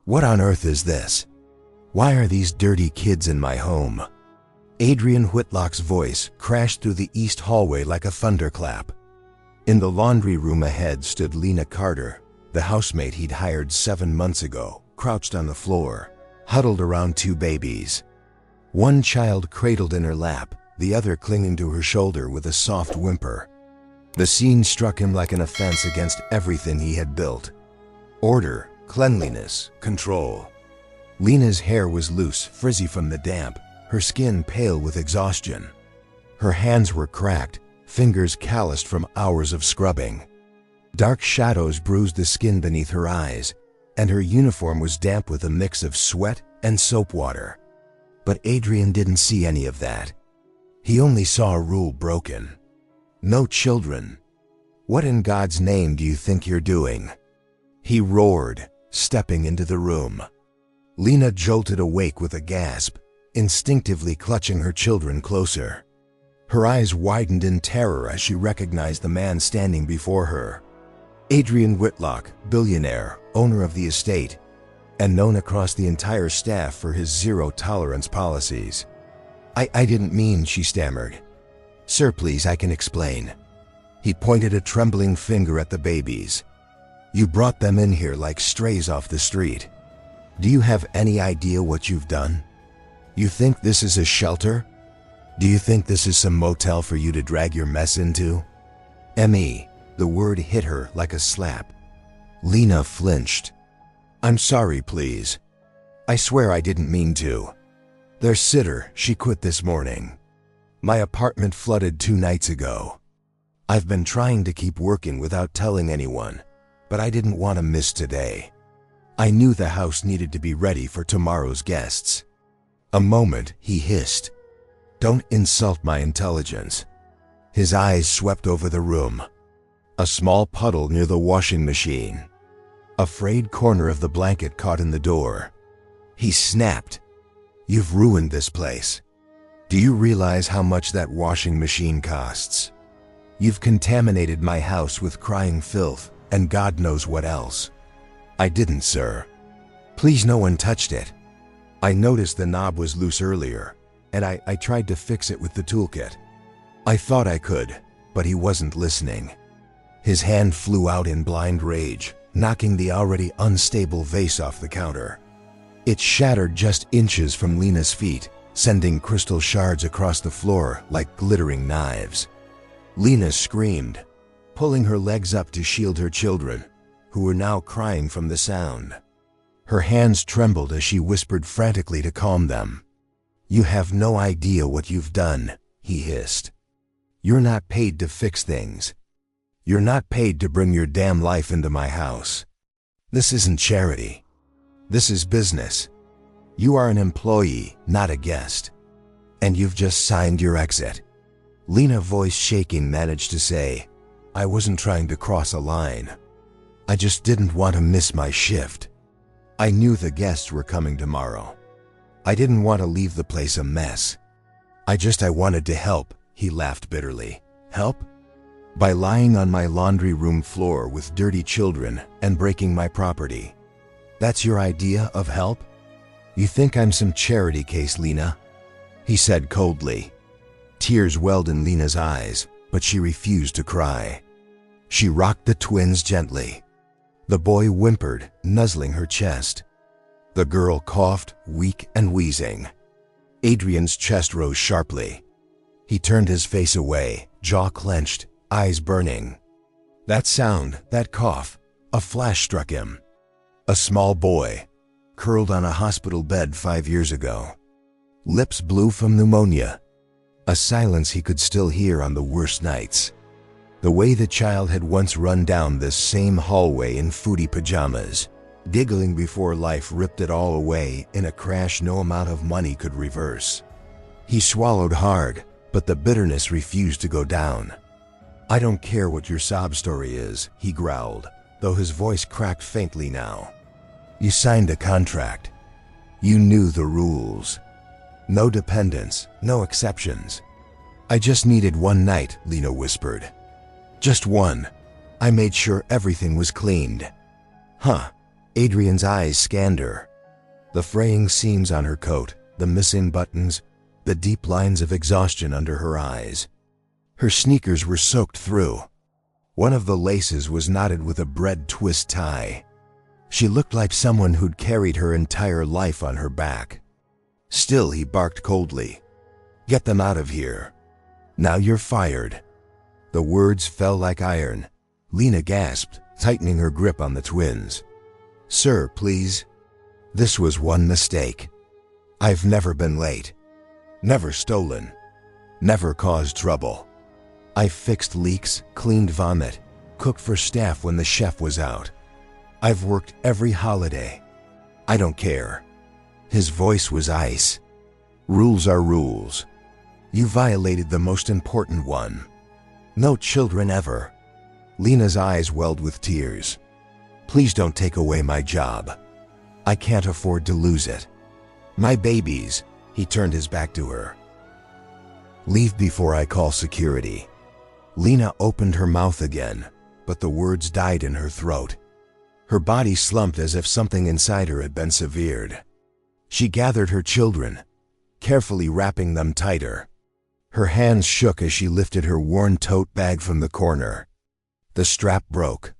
What on earth is this? Why are these dirty kids in my home? Adrian Whitlock's voice crashed through the east hallway like a thunderclap. In the laundry room ahead stood Lena Carter, the housemate he'd hired 7 months ago, crouched on the floor, huddled around 2 babies. One child cradled in her lap, the other clinging to her shoulder with a soft whimper. The scene struck him like an offense against everything he had built. Order, cleanliness, control. Lena's hair was loose, frizzy from the damp, her skin pale with exhaustion. Her hands were cracked, fingers calloused from hours of scrubbing. Dark shadows bruised the skin beneath her eyes, and her uniform was damp with a mix of sweat and soap water. But Adrian didn't see any of that. He only saw a rule broken. No children. What in God's name do you think you're doing? He roared, stepping into the room. Lena jolted awake with a gasp, instinctively clutching her children closer. Her eyes widened in terror as she recognized the man standing before her. Adrian Whitlock, billionaire, owner of the estate, and known across the entire staff for his zero-tolerance policies. I didn't mean, she stammered. Sir, please, I can explain. He pointed a trembling finger at the babies. You brought them in here like strays off the street. Do you have any idea what you've done? You think this is a shelter? Do you think this is some motel for you to drag your mess into? Emmy, the word hit her like a slap. Lena flinched. I'm sorry, please. I swear I didn't mean to. Their sitter, she quit this morning. My apartment flooded 2 nights ago. I've been trying to keep working without telling anyone, but I didn't want to miss today. I knew the house needed to be ready for tomorrow's guests. A moment, he hissed. Don't insult my intelligence. His eyes swept over the room. A small puddle near the washing machine. A frayed corner of the blanket caught in the door. He snapped. You've ruined this place. Do you realize how much that washing machine costs? You've contaminated my house with crying filth and God knows what else. I didn't, sir. Please, no one touched it. I noticed the knob was loose earlier, and I tried to fix it with the toolkit. I thought I could, but he wasn't listening. His hand flew out in blind rage, knocking the already unstable vase off the counter. It shattered just inches from Lena's feet, sending crystal shards across the floor like glittering knives. Lena screamed, pulling her legs up to shield her children, who were now crying from the sound. Her hands trembled as she whispered frantically to calm them. You have no idea what you've done, he hissed. You're not paid to fix things. You're not paid to bring your damn life into my house. This isn't charity. This is business. You are an employee, not a guest. And you've just signed your exit. Lena, voice shaking, managed to say, I wasn't trying to cross a line. I just didn't want to miss my shift. I knew the guests were coming tomorrow. I didn't want to leave the place a mess. I wanted to help, he laughed bitterly. Help? By lying on my laundry room floor with dirty children and breaking my property. That's your idea of help? You think I'm some charity case, Lena? He said coldly. Tears welled in Lena's eyes, but she refused to cry. She rocked the twins gently. The boy whimpered, nuzzling her chest. The girl coughed, weak and wheezing. Adrian's chest rose sharply. He turned his face away, jaw clenched, eyes burning. That sound, that cough, a flash struck him. A small boy, curled on a hospital bed 5 years ago. Lips blue from pneumonia. A silence he could still hear on the worst nights. The way the child had once run down this same hallway in foodie pajamas, giggling before life ripped it all away in a crash no amount of money could reverse. He swallowed hard, but the bitterness refused to go down. I don't care what your sob story is, he growled, though his voice cracked faintly now. You signed a contract. You knew the rules. No dependents, no exceptions. I just needed one night, Lena whispered. Just one. I made sure everything was cleaned. Huh. Adrian's eyes scanned her. The fraying seams on her coat, the missing buttons, the deep lines of exhaustion under her eyes. Her sneakers were soaked through. One of the laces was knotted with a bread twist tie. She looked like someone who'd carried her entire life on her back. Still, he barked coldly. "Get them out of here. Now you're fired." The words fell like iron. Lena gasped, tightening her grip on the twins. "Sir, please. This was one mistake. I've never been late. Never stolen. Never caused trouble. I've fixed leaks, cleaned vomit, cooked for staff when the chef was out. I've worked every holiday. I don't care." His voice was ice. "Rules are rules. You violated the most important one. No children ever." Lena's eyes welled with tears. "Please don't take away my job. I can't afford to lose it. My babies." He turned his back to her. "Leave before I call security." Lena opened her mouth again, but the words died in her throat. Her body slumped as if something inside her had been severed. She gathered her children, carefully wrapping them tighter. Her hands shook as she lifted her worn tote bag from the corner. The strap broke.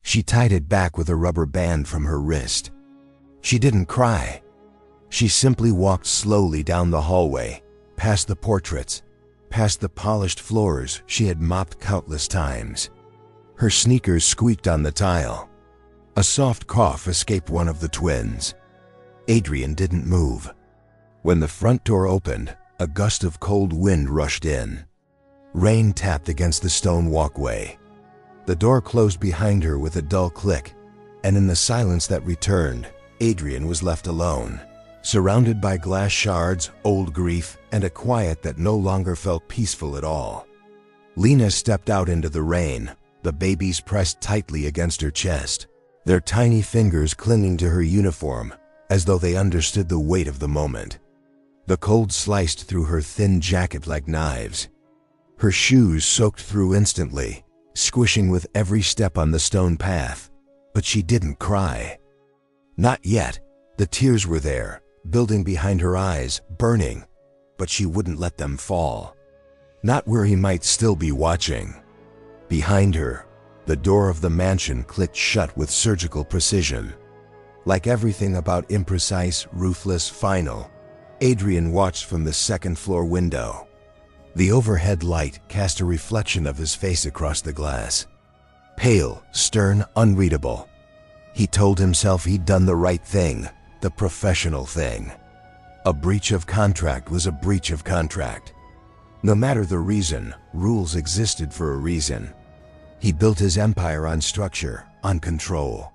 She tied it back with a rubber band from her wrist. She didn't cry. She simply walked slowly down the hallway, past the portraits, past the polished floors she had mopped countless times. Her sneakers squeaked on the tile. A soft cough escaped one of the twins. Adrian didn't move. When the front door opened, a gust of cold wind rushed in. Rain tapped against the stone walkway. The door closed behind her with a dull click, and in the silence that returned, Adrian was left alone, surrounded by glass shards, old grief, and a quiet that no longer felt peaceful at all. Lena stepped out into the rain, the babies pressed tightly against her chest, their tiny fingers clinging to her uniform as though they understood the weight of the moment. The cold sliced through her thin jacket like knives. Her shoes soaked through instantly, squishing with every step on the stone path, but she didn't cry. Not yet. The tears were there, building behind her eyes, burning, but she wouldn't let them fall. Not where he might still be watching. Behind her, the door of the mansion clicked shut with surgical precision. Like everything about imprecise, ruthless, final, Adrian watched from the second-floor window. The overhead light cast a reflection of his face across the glass. Pale, stern, unreadable. He told himself he'd done the right thing, the professional thing. A breach of contract was a breach of contract. No matter the reason, rules existed for a reason. He built his empire on structure, on control,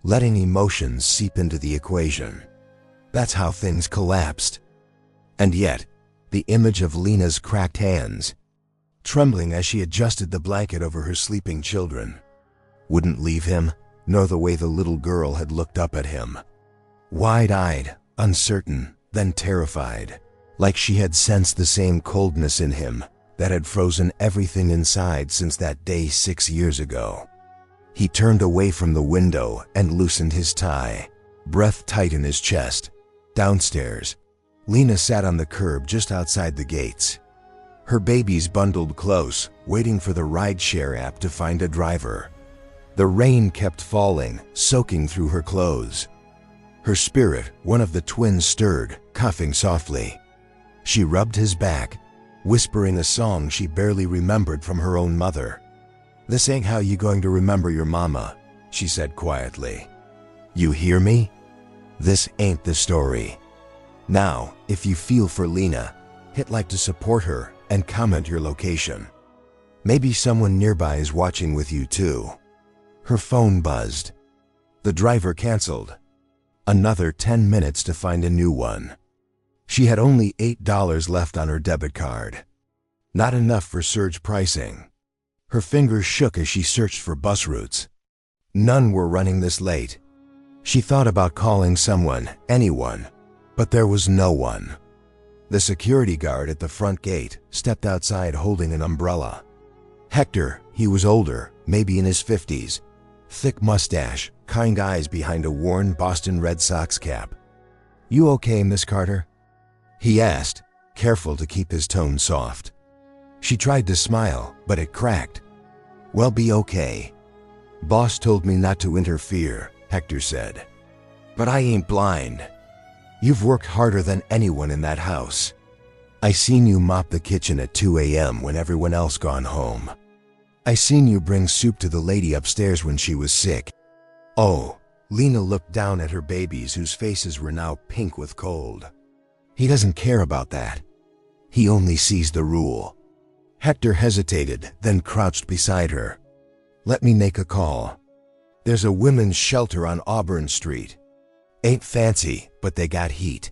letting emotions seep into the equation. That's how things collapsed. And yet, the image of Lena's cracked hands, trembling as she adjusted the blanket over her sleeping children, wouldn't leave him, nor the way the little girl had looked up at him. Wide-eyed, uncertain, then terrified, like she had sensed the same coldness in him that had frozen everything inside since that day 6 years ago. He turned away from the window and loosened his tie, breath tight in his chest. Downstairs, Lena sat on the curb just outside the gates. Her babies bundled close, waiting for the ride-share app to find a driver. The rain kept falling, soaking through her clothes. Her spirit, one of the twins, stirred, coughing softly. She rubbed his back, whispering a song she barely remembered from her own mother. "This ain't how you going to remember your mama," she said quietly. "You hear me? This ain't the story." Now, if you feel for Lena, hit like to support her and comment your location. Maybe someone nearby is watching with you too. Her phone buzzed. The driver canceled. Another 10 minutes to find a new one. She had only $8 left on her debit card. Not enough for surge pricing. Her fingers shook as she searched for bus routes. None were running this late. She thought about calling someone, anyone, but there was no one. The security guard at the front gate stepped outside holding an umbrella. Hector, he was older, maybe in his 50s, thick mustache, kind eyes behind a worn Boston Red Sox cap. "You okay, Miss Carter?" he asked, careful to keep his tone soft. She tried to smile, but it cracked. "Well, be okay. Boss told me not to interfere," Hector said. "But I ain't blind. You've worked harder than anyone in that house. I seen you mop the kitchen at 2 a.m. when everyone else gone home. I seen you bring soup to the lady upstairs when she was sick." Oh, Lena looked down at her babies whose faces were now pink with cold. "He doesn't care about that. He only sees the rule." Hector hesitated, then crouched beside her. "Let me make a call. There's a women's shelter on Auburn Street. Ain't fancy, but they got heat.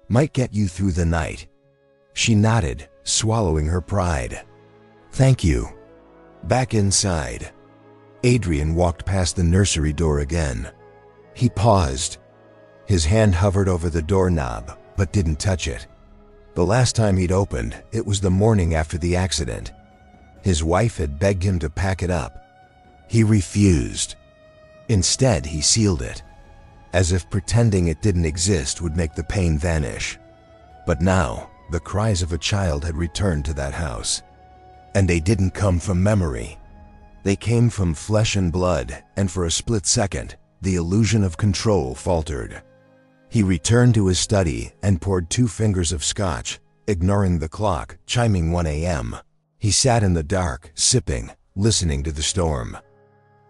Might get you through the night." She nodded, swallowing her pride. "Thank you." Back inside, Adrian walked past the nursery door again. He paused. His hand hovered over the doorknob, but didn't touch it. The last time he'd opened, it was the morning after the accident. His wife had begged him to pack it up. He refused. Instead, he sealed it, as if pretending it didn't exist would make the pain vanish. But now, the cries of a child had returned to that house. And they didn't come from memory. They came from flesh and blood, and for a split second, the illusion of control faltered. He returned to his study and poured 2 fingers of scotch, ignoring the clock chiming 1 a.m. He sat in the dark, sipping, listening to the storm.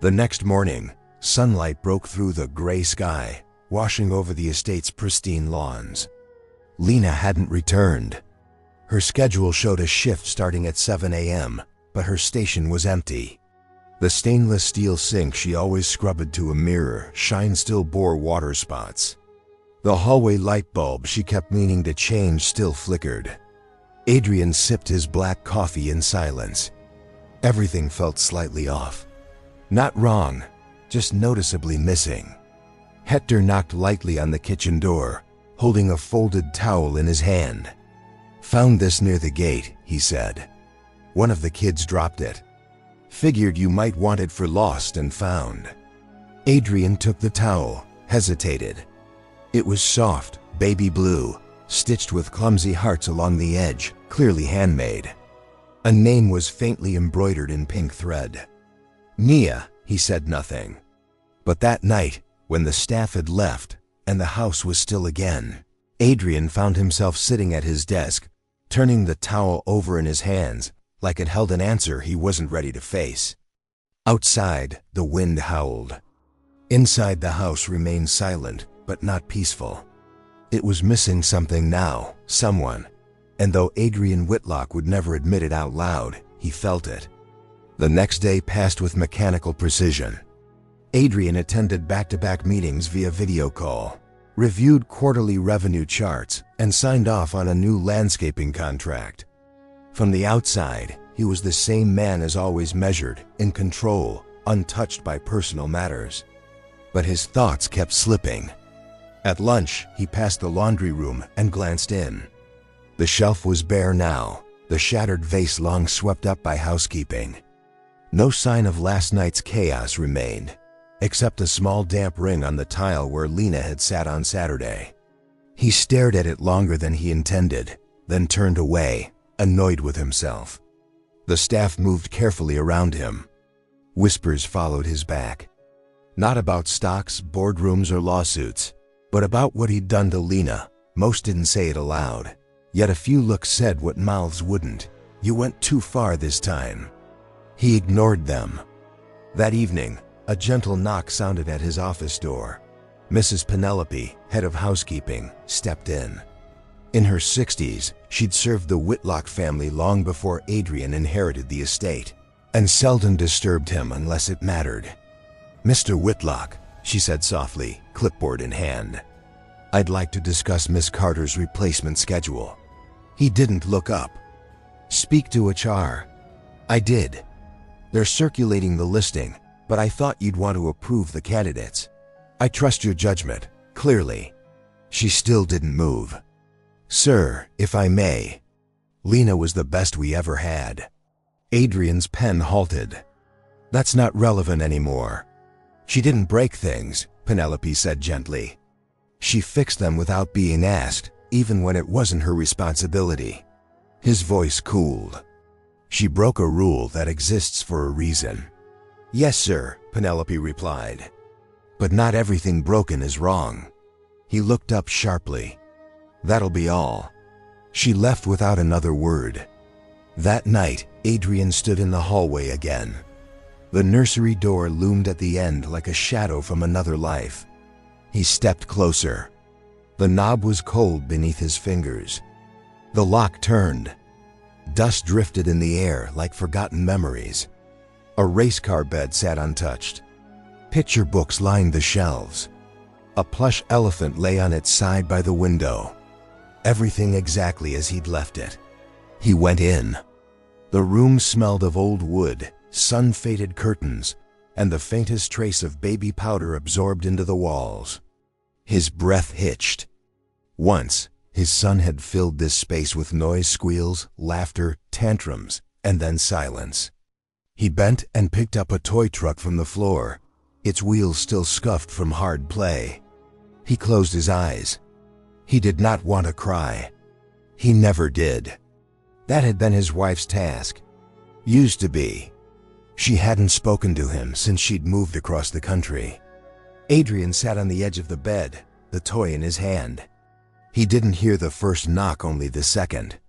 The next morning, sunlight broke through the gray sky, washing over the estate's pristine lawns. Lena hadn't returned. Her schedule showed a shift starting at 7 a.m., but her station was empty. The stainless steel sink she always scrubbed to a mirror shine still bore water spots. The hallway light bulb she kept meaning to change still flickered. Adrian sipped his black coffee in silence. Everything felt slightly off. Not wrong, just noticeably missing. Hector knocked lightly on the kitchen door, holding a folded towel in his hand. "Found this near the gate," he said. "One of the kids dropped it. Figured you might want it for lost and found." Adrian took the towel, hesitated. It was soft, baby blue, stitched with clumsy hearts along the edge, clearly handmade. A name was faintly embroidered in pink thread. "Mia," he said nothing. But that night, when the staff had left, and the house was still again, Adrian found himself sitting at his desk, turning the towel over in his hands, like it held an answer he wasn't ready to face. Outside, the wind howled. Inside, the house remained silent, but not peaceful. It was missing something now, someone, and though Adrian Whitlock would never admit it out loud, he felt it. The next day passed with mechanical precision. Adrian attended back-to-back meetings via video call, reviewed quarterly revenue charts, and signed off on a new landscaping contract. From the outside, he was the same man as always, measured, in control, untouched by personal matters. But his thoughts kept slipping. At lunch, he passed the laundry room and glanced in. The shelf was bare now, the shattered vase long swept up by housekeeping. No sign of last night's chaos remained, except a small damp ring on the tile where Lena had sat on Saturday. He stared at it longer than he intended, then turned away, annoyed with himself. The staff moved carefully around him. Whispers followed his back. Not about stocks, boardrooms, or lawsuits, but about what he'd done to Lena. Most didn't say it aloud, yet a few looks said what mouths wouldn't. "You went too far this time." He ignored them. That evening, a gentle knock sounded at his office door. Mrs. Penelope, head of housekeeping, stepped in. In her 60s, she'd served the Whitlock family long before Adrian inherited the estate, and seldom disturbed him unless it mattered. "Mr. Whitlock," she said softly, clipboard in hand. "I'd like to discuss Miss Carter's replacement schedule." He didn't look up. "Speak to HR." "I did. They're circulating the listing, but I thought you'd want to approve the candidates. I trust your judgment, clearly." She still didn't move. "Sir, if I may, Lena was the best we ever had." Adrian's pen halted. "That's not relevant anymore. She didn't break things, Penelope said gently. She fixed them without being asked, even when it wasn't her responsibility. His voice cooled. She broke a rule that exists for a reason. Yes, sir, Penelope replied. But not everything broken is wrong. He looked up sharply. That'll be all. She left without another word. That night, Adrian stood in the hallway again. The nursery door loomed at the end like a shadow from another life. He stepped closer. The knob was cold beneath his fingers. The lock turned. Dust drifted in the air like forgotten memories. A race car bed sat untouched. Picture books lined the shelves. A plush elephant lay on its side by the window. Everything exactly as he'd left it. He went in. The room smelled of old wood, sun-faded curtains, and the faintest trace of baby powder absorbed into the walls. His breath hitched. Once, his son had filled this space with noise, squeals, laughter, tantrums, and then silence. He bent and picked up a toy truck from the floor, its wheels still scuffed from hard play. He closed his eyes. He did not want to cry. He never did. That had been his wife's task. Used to be. She hadn't spoken to him since she'd moved across the country. Adrian sat on the edge of the bed, the toy in his hand. He didn't hear the first knock, only the second.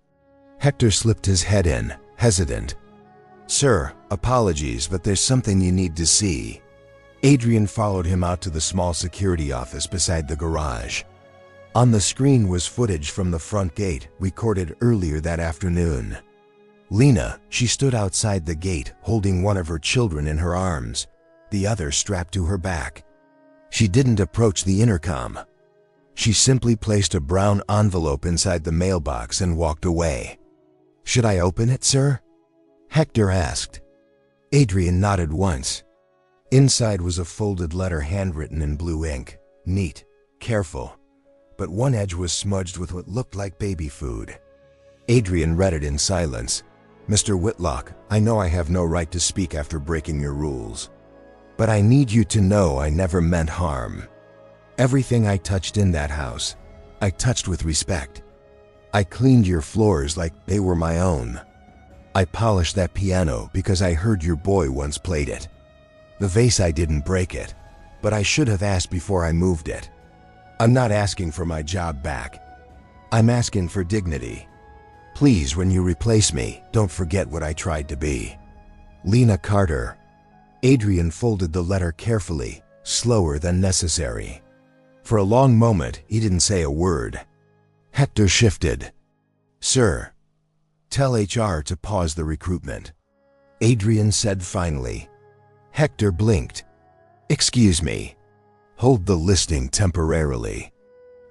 Hector slipped his head in, hesitant. Sir, apologies, but there's something you need to see. Adrian followed him out to the small security office beside the garage. On the screen was footage from the front gate, recorded earlier that afternoon. Lena, she stood outside the gate, holding one of her children in her arms, the other strapped to her back. She didn't approach the intercom. She simply placed a brown envelope inside the mailbox and walked away. Should I open it, sir? Hector asked. Adrian nodded once. Inside was a folded letter handwritten in blue ink, neat, careful, but one edge was smudged with what looked like baby food. Adrian read it in silence. Mr. Whitlock, I know I have no right to speak after breaking your rules, but I need you to know I never meant harm. Everything I touched in that house, I touched with respect. I cleaned your floors like they were my own. I polished that piano because I heard your boy once played it. The vase, I didn't break it, but I should have asked before I moved it. I'm not asking for my job back. I'm asking for dignity. Please, when you replace me, don't forget what I tried to be. Lena Carter. Adrian folded the letter carefully, slower than necessary. For a long moment, he didn't say a word. Hector shifted. Sir, tell HR to pause the recruitment. Adrian said finally. Hector blinked. Excuse me. Hold the listing temporarily.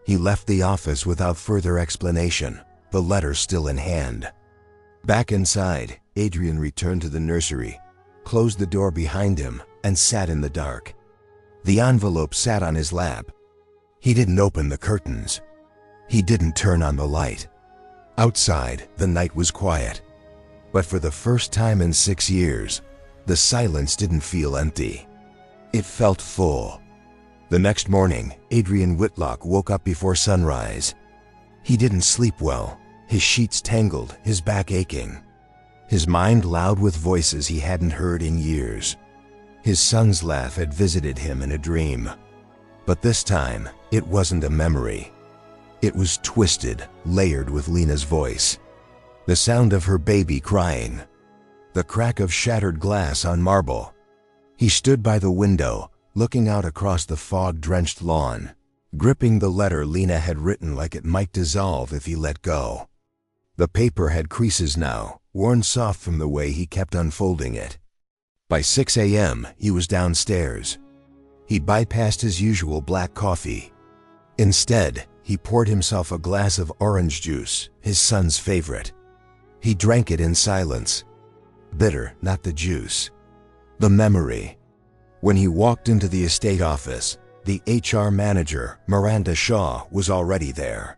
He left the office without further explanation, the letter still in hand. Back inside, Adrian returned to the nursery, closed the door behind him, and sat in the dark. The envelope sat on his lap. He didn't open the curtains. He didn't turn on the light. Outside, the night was quiet. But for the first time in 6 years, the silence didn't feel empty. It felt full. The next morning, Adrian Whitlock woke up before sunrise. He didn't sleep well, his sheets tangled, his back aching. His mind loud with voices he hadn't heard in years. His son's laugh had visited him in a dream. But this time, it wasn't a memory. It was twisted, layered with Lena's voice. The sound of her baby crying. The crack of shattered glass on marble. He stood by the window, looking out across the fog-drenched lawn, gripping the letter Lena had written like it might dissolve if he let go. The paper had creases now, worn soft from the way he kept unfolding it. By 6 a.m., he was downstairs. He bypassed his usual black coffee. Instead, he poured himself a glass of orange juice, his son's favorite. He drank it in silence. Bitter, not the juice. The memory. When he walked into the estate office, the HR manager, Miranda Shaw, was already there.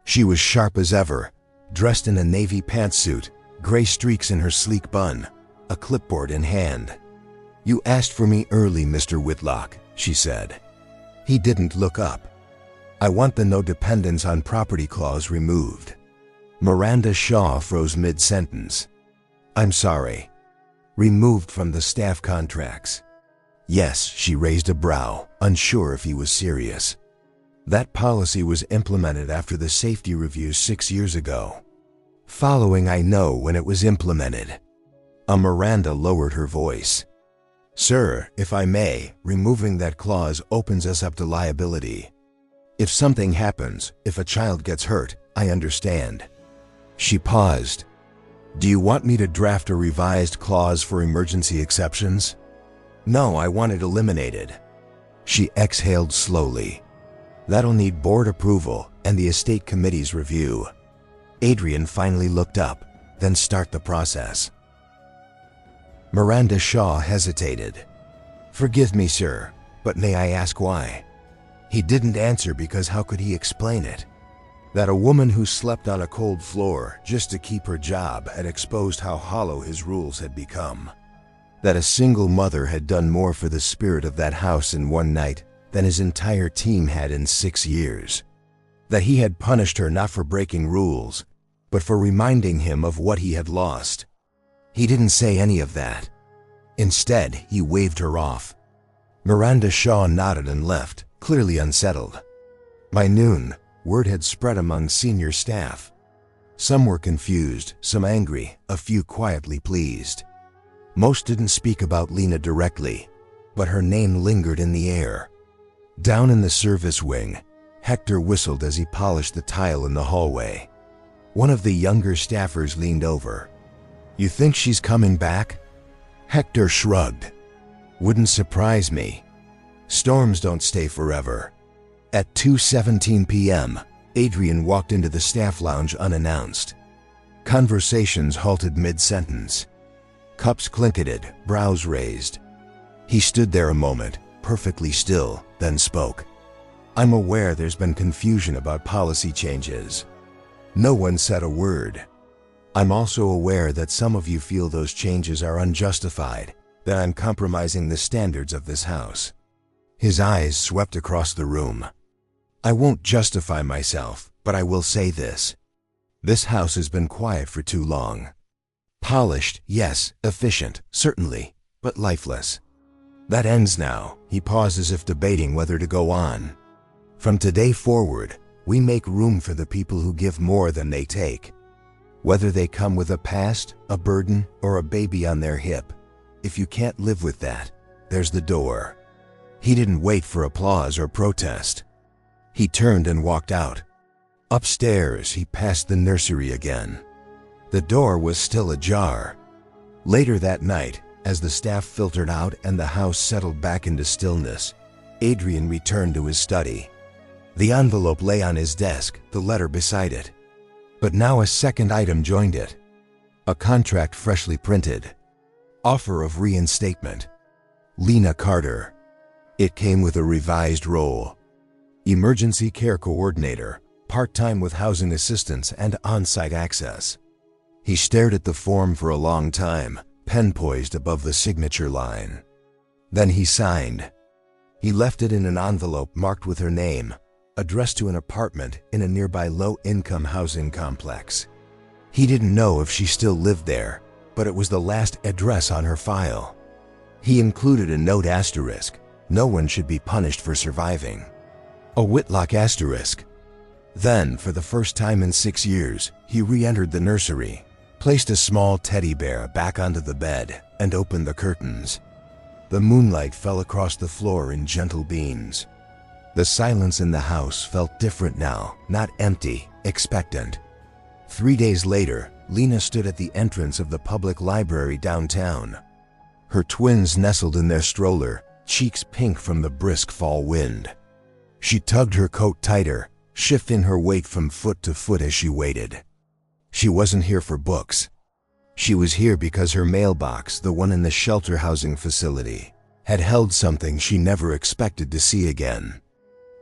She was sharp as ever, dressed in a navy pantsuit, gray streaks in her sleek bun, a clipboard in hand. "You asked for me early, Mr. Whitlock," she said. He didn't look up. "I want the no dependence on property clause removed." Miranda Shaw froze mid-sentence. "I'm sorry. Removed from the staff contracts." "Yes," she raised a brow, unsure if he was serious. "That policy was implemented after the safety review 6 years ago. Following, I know when it was implemented." Miranda lowered her voice. "Sir, if I may, removing that clause opens us up to liability. If something happens, if a child gets hurt, I understand." She paused. "Do you want me to draft a revised clause for emergency exceptions?" "No, I want it eliminated." She exhaled slowly. "That'll need board approval and the estate committee's review." Adrian finally looked up, "Then start the process." Miranda Shaw hesitated. "Forgive me, sir, but may I ask why?" He didn't answer because how could he explain it? That a woman who slept on a cold floor just to keep her job had exposed how hollow his rules had become. That a single mother had done more for the spirit of that house in one night than his entire team had in 6 years. That he had punished her not for breaking rules, but for reminding him of what he had lost. He didn't say any of that. Instead, he waved her off. Miranda Shaw nodded and left, clearly unsettled. By noon, word had spread among senior staff. Some were confused, some angry, a few quietly pleased. Most didn't speak about Lena directly, but her name lingered in the air. Down in the service wing, Hector whistled as he polished the tile in the hallway. One of the younger staffers leaned over. "You think she's coming back?" Hector shrugged. "Wouldn't surprise me. Storms don't stay forever." At 2:17 p.m., Adrian walked into the staff lounge unannounced. Conversations halted mid-sentence. Cups clinketed, brows raised. He stood there a moment, perfectly still, then spoke. "I'm aware there's been confusion about policy changes." No one said a word. "I'm also aware that some of you feel those changes are unjustified, that I'm compromising the standards of this house." His eyes swept across the room. "I won't justify myself, but I will say this. This house has been quiet for too long. Polished, yes, efficient, certainly, but lifeless. That ends now." He paused as if debating whether to go on. "From today forward, we make room for the people who give more than they take. Whether they come with a past, a burden, or a baby on their hip, if you can't live with that, there's the door." He didn't wait for applause or protest. He turned and walked out. Upstairs, he passed the nursery again. The door was still ajar. Later that night, as the staff filtered out and the house settled back into stillness, Adrian returned to his study. The envelope lay on his desk, the letter beside it. But now a second item joined it. A contract freshly printed. Offer of reinstatement. Lena Carter. It came with a revised role. Emergency care coordinator, part-time with housing assistance and on-site access. He stared at the form for a long time, pen poised above the signature line. Then he signed. He left it in an envelope marked with her name, addressed to an apartment in a nearby low-income housing complex. He didn't know if she still lived there, but it was the last address on her file. He included a note asterisk. No one should be punished for surviving. A Whitlock asterisk. Then, for the first time in 6 years, he re-entered the nursery, placed a small teddy bear back onto the bed, and opened the curtains. The moonlight fell across the floor in gentle beams. The silence in the house felt different now, not empty, expectant. 3 days later, Lena stood at the entrance of the public library downtown. Her twins nestled in their stroller, cheeks pink from the brisk fall wind. She tugged her coat tighter, shifting her weight from foot to foot as she waited. She wasn't here for books. She was here because her mailbox, the one in the shelter housing facility, had held something she never expected to see again.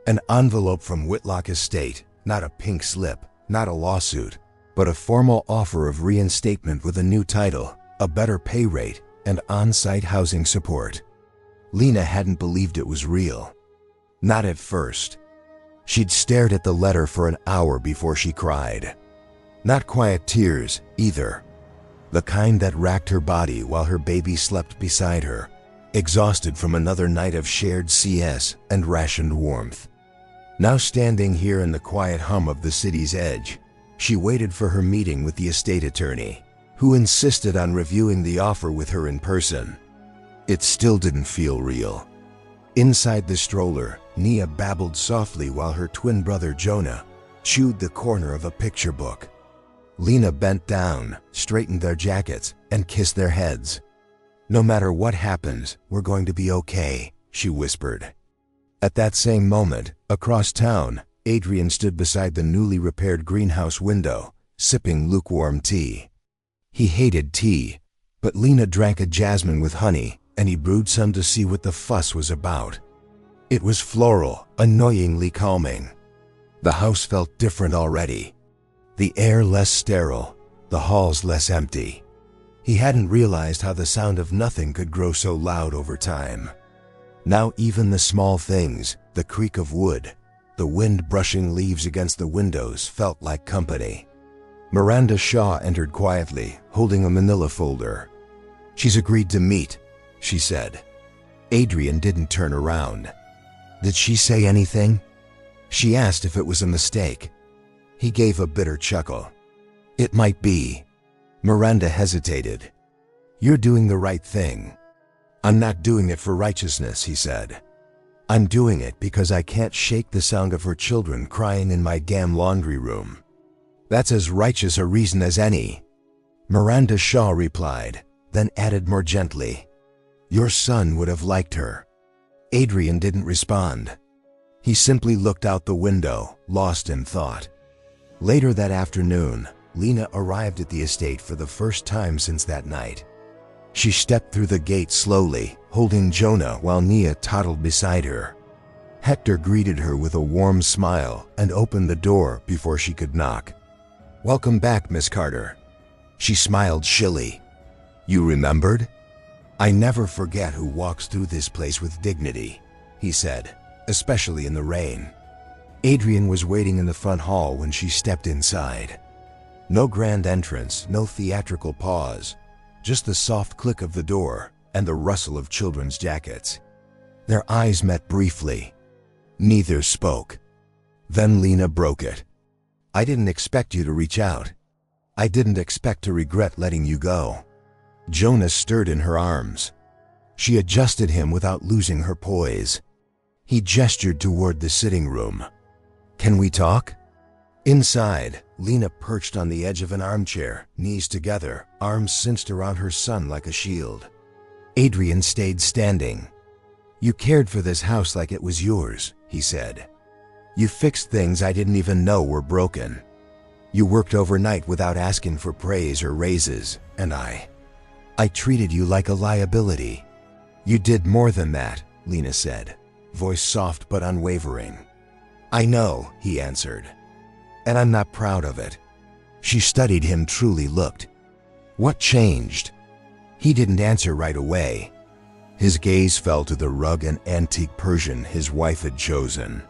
An envelope from Whitlock Estate, not a pink slip, not a lawsuit, but a formal offer of reinstatement with a new title, a better pay rate, and on-site housing support. Lena hadn't believed it was real. Not at first. She'd stared at the letter for an hour before she cried. Not quiet tears, either. The kind that racked her body while her baby slept beside her, exhausted from another night of shared CS and rationed warmth. Now standing here in the quiet hum of the city's edge, she waited for her meeting with the estate attorney, who insisted on reviewing the offer with her in person. It still didn't feel real. Inside the stroller, Nia babbled softly while her twin brother Jonah chewed the corner of a picture book. Lena bent down, straightened their jackets, and kissed their heads. "No matter what happens, we're going to be okay," she whispered. At that same moment, across town, Adrian stood beside the newly repaired greenhouse window, sipping lukewarm tea. He hated tea, but Lena drank a jasmine with honey, and he brewed some to see what the fuss was about. It was floral, annoyingly calming. The house felt different already. The air less sterile, the halls less empty. He hadn't realized how the sound of nothing could grow so loud over time. Now even the small things, the creak of wood, the wind brushing leaves against the windows, felt like company. Miranda Shaw entered quietly, holding a manila folder. "She's agreed to meet," she said. Adrian didn't turn around. "Did she say anything?" She asked if it was a mistake. He gave a bitter chuckle. "It might be." Miranda hesitated. "You're doing the right thing." "I'm not doing it for righteousness," he said. "I'm doing it because I can't shake the sound of her children crying in my damn laundry room. That's as righteous a reason as any." Miranda Shaw replied, then added more gently, "Your son would have liked her." Adrian didn't respond. He simply looked out the window, lost in thought. Later that afternoon, Lena arrived at the estate for the first time since that night. She stepped through the gate slowly, holding Jonah while Nia toddled beside her. Hector greeted her with a warm smile and opened the door before she could knock. "Welcome back, Miss Carter." She smiled shilly. "You remembered?" "I never forget who walks through this place with dignity," he said, "especially in the rain." Adrian was waiting in the front hall when she stepped inside. No grand entrance, no theatrical pause, just the soft click of the door and the rustle of children's jackets. Their eyes met briefly. Neither spoke. Then Lena broke it. "I didn't expect you to reach out. I didn't expect to regret letting you go." Jonah stirred in her arms. She adjusted him without losing her poise. He gestured toward the sitting room. "Can we talk?" Inside, Lena perched on the edge of an armchair, knees together, arms cinched around her son like a shield. Adrian stayed standing. "You cared for this house like it was yours," he said. "You fixed things I didn't even know were broken. You worked overnight without asking for praise or raises, and I treated you like a liability." "You did more than that," Lena said, voice soft but unwavering. "I know," he answered. "And I'm not proud of it." She studied him, truly looked. "What changed?" He didn't answer right away. His gaze fell to the rug and antique Persian his wife had chosen.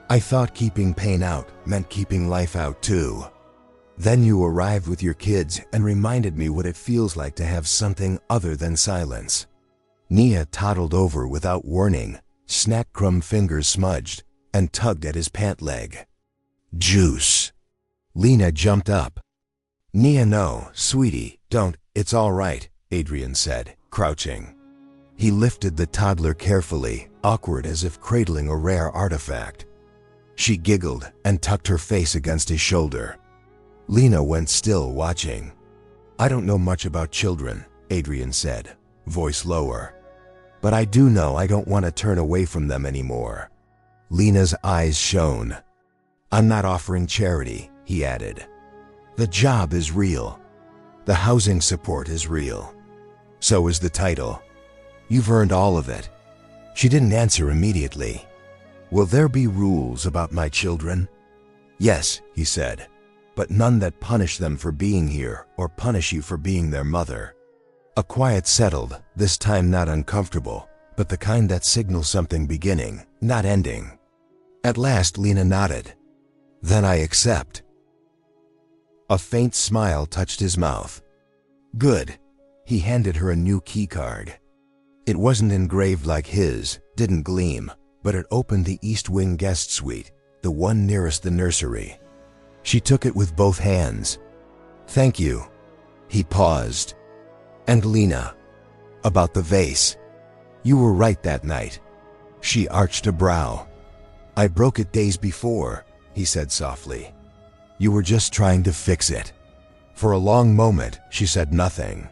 "I thought keeping pain out meant keeping life out too. Then you arrived with your kids and reminded me what it feels like to have something other than silence." Nia toddled over without warning, snack crumb fingers smudged, and tugged at his pant leg. "Juice." Lena jumped up. "Nia, no, sweetie, don't, it's all right," Adrian said, crouching. He lifted the toddler carefully, awkward as if cradling a rare artifact. She giggled and tucked her face against his shoulder. Lena went still, watching. "I don't know much about children," Adrian said, voice lower. "But I do know I don't want to turn away from them anymore." Lena's eyes shone. "I'm not offering charity," he added. "The job is real. The housing support is real. So is the title. You've earned all of it." She didn't answer immediately. "Will there be rules about my children?" "Yes," he said, "but none that punish them for being here or punish you for being their mother." A quiet settled, this time not uncomfortable, but the kind that signals something beginning, not ending. At last Lena nodded. "Then I accept." A faint smile touched his mouth. "Good." He handed her a new key card. It wasn't engraved like his, didn't gleam, but it opened the East Wing guest suite, the one nearest the nursery. She took it with both hands. "Thank you." He paused. "And Lena, about the vase. You were right that night." She arched a brow. "I broke it days before," he said softly. "You were just trying to fix it." For a long moment, she said nothing.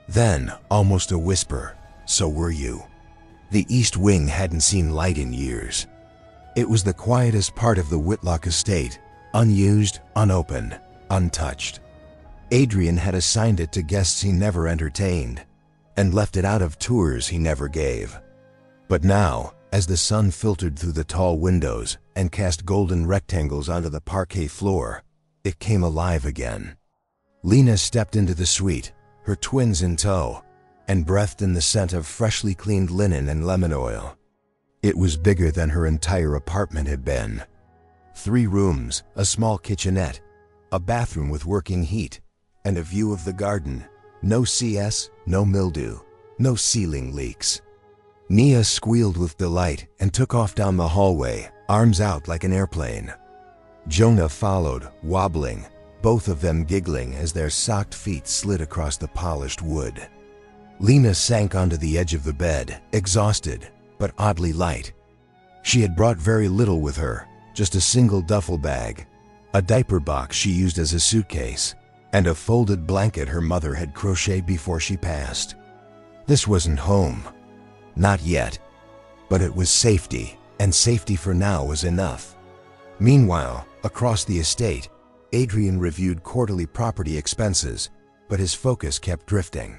Then, almost a whisper, "So were you." The East Wing hadn't seen light in years. It was the quietest part of the Whitlock estate, unused, unopened, untouched. Adrian had assigned it to guests he never entertained, and left it out of tours he never gave. But now, as the sun filtered through the tall windows and cast golden rectangles onto the parquet floor, it came alive again. Lena stepped into the suite, her twins in tow, and breathed in the scent of freshly cleaned linen and lemon oil. It was bigger than her entire apartment had been. 3 rooms, a small kitchenette, a bathroom with working heat, and a view of the garden. No CS, no mildew, no ceiling leaks. Nia squealed with delight and took off down the hallway, arms out like an airplane. Jonah followed, wobbling, both of them giggling as their socked feet slid across the polished wood. Lena sank onto the edge of the bed, exhausted, but oddly light. She had brought very little with her, just a single duffel bag, a diaper box she used as a suitcase, and a folded blanket her mother had crocheted before she passed. This wasn't home. Not yet. But it was safety, and safety for now was enough. Meanwhile, across the estate, Adrian reviewed quarterly property expenses, but his focus kept drifting.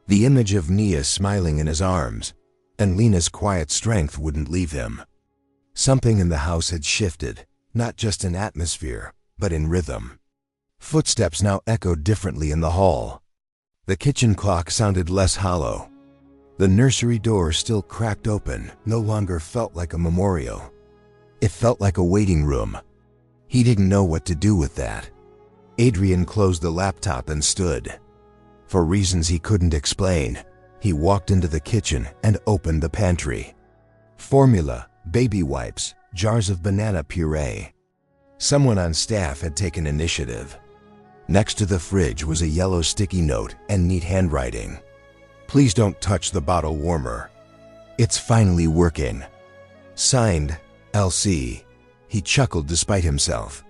The image of Nia smiling in his arms, and Lena's quiet strength wouldn't leave him. Something in the house had shifted, not just in atmosphere, but in rhythm. Footsteps now echoed differently in the hall. The kitchen clock sounded less hollow. The nursery door still cracked open, no longer felt like a memorial. It felt like a waiting room. He didn't know what to do with that. Adrian closed the laptop and stood. For reasons he couldn't explain, he walked into the kitchen and opened the pantry. Formula, baby wipes, jars of banana puree. Someone on staff had taken initiative. Next to the fridge was a yellow sticky note and neat handwriting. "Please don't touch the bottle warmer. It's finally working." Signed, LC. He chuckled despite himself.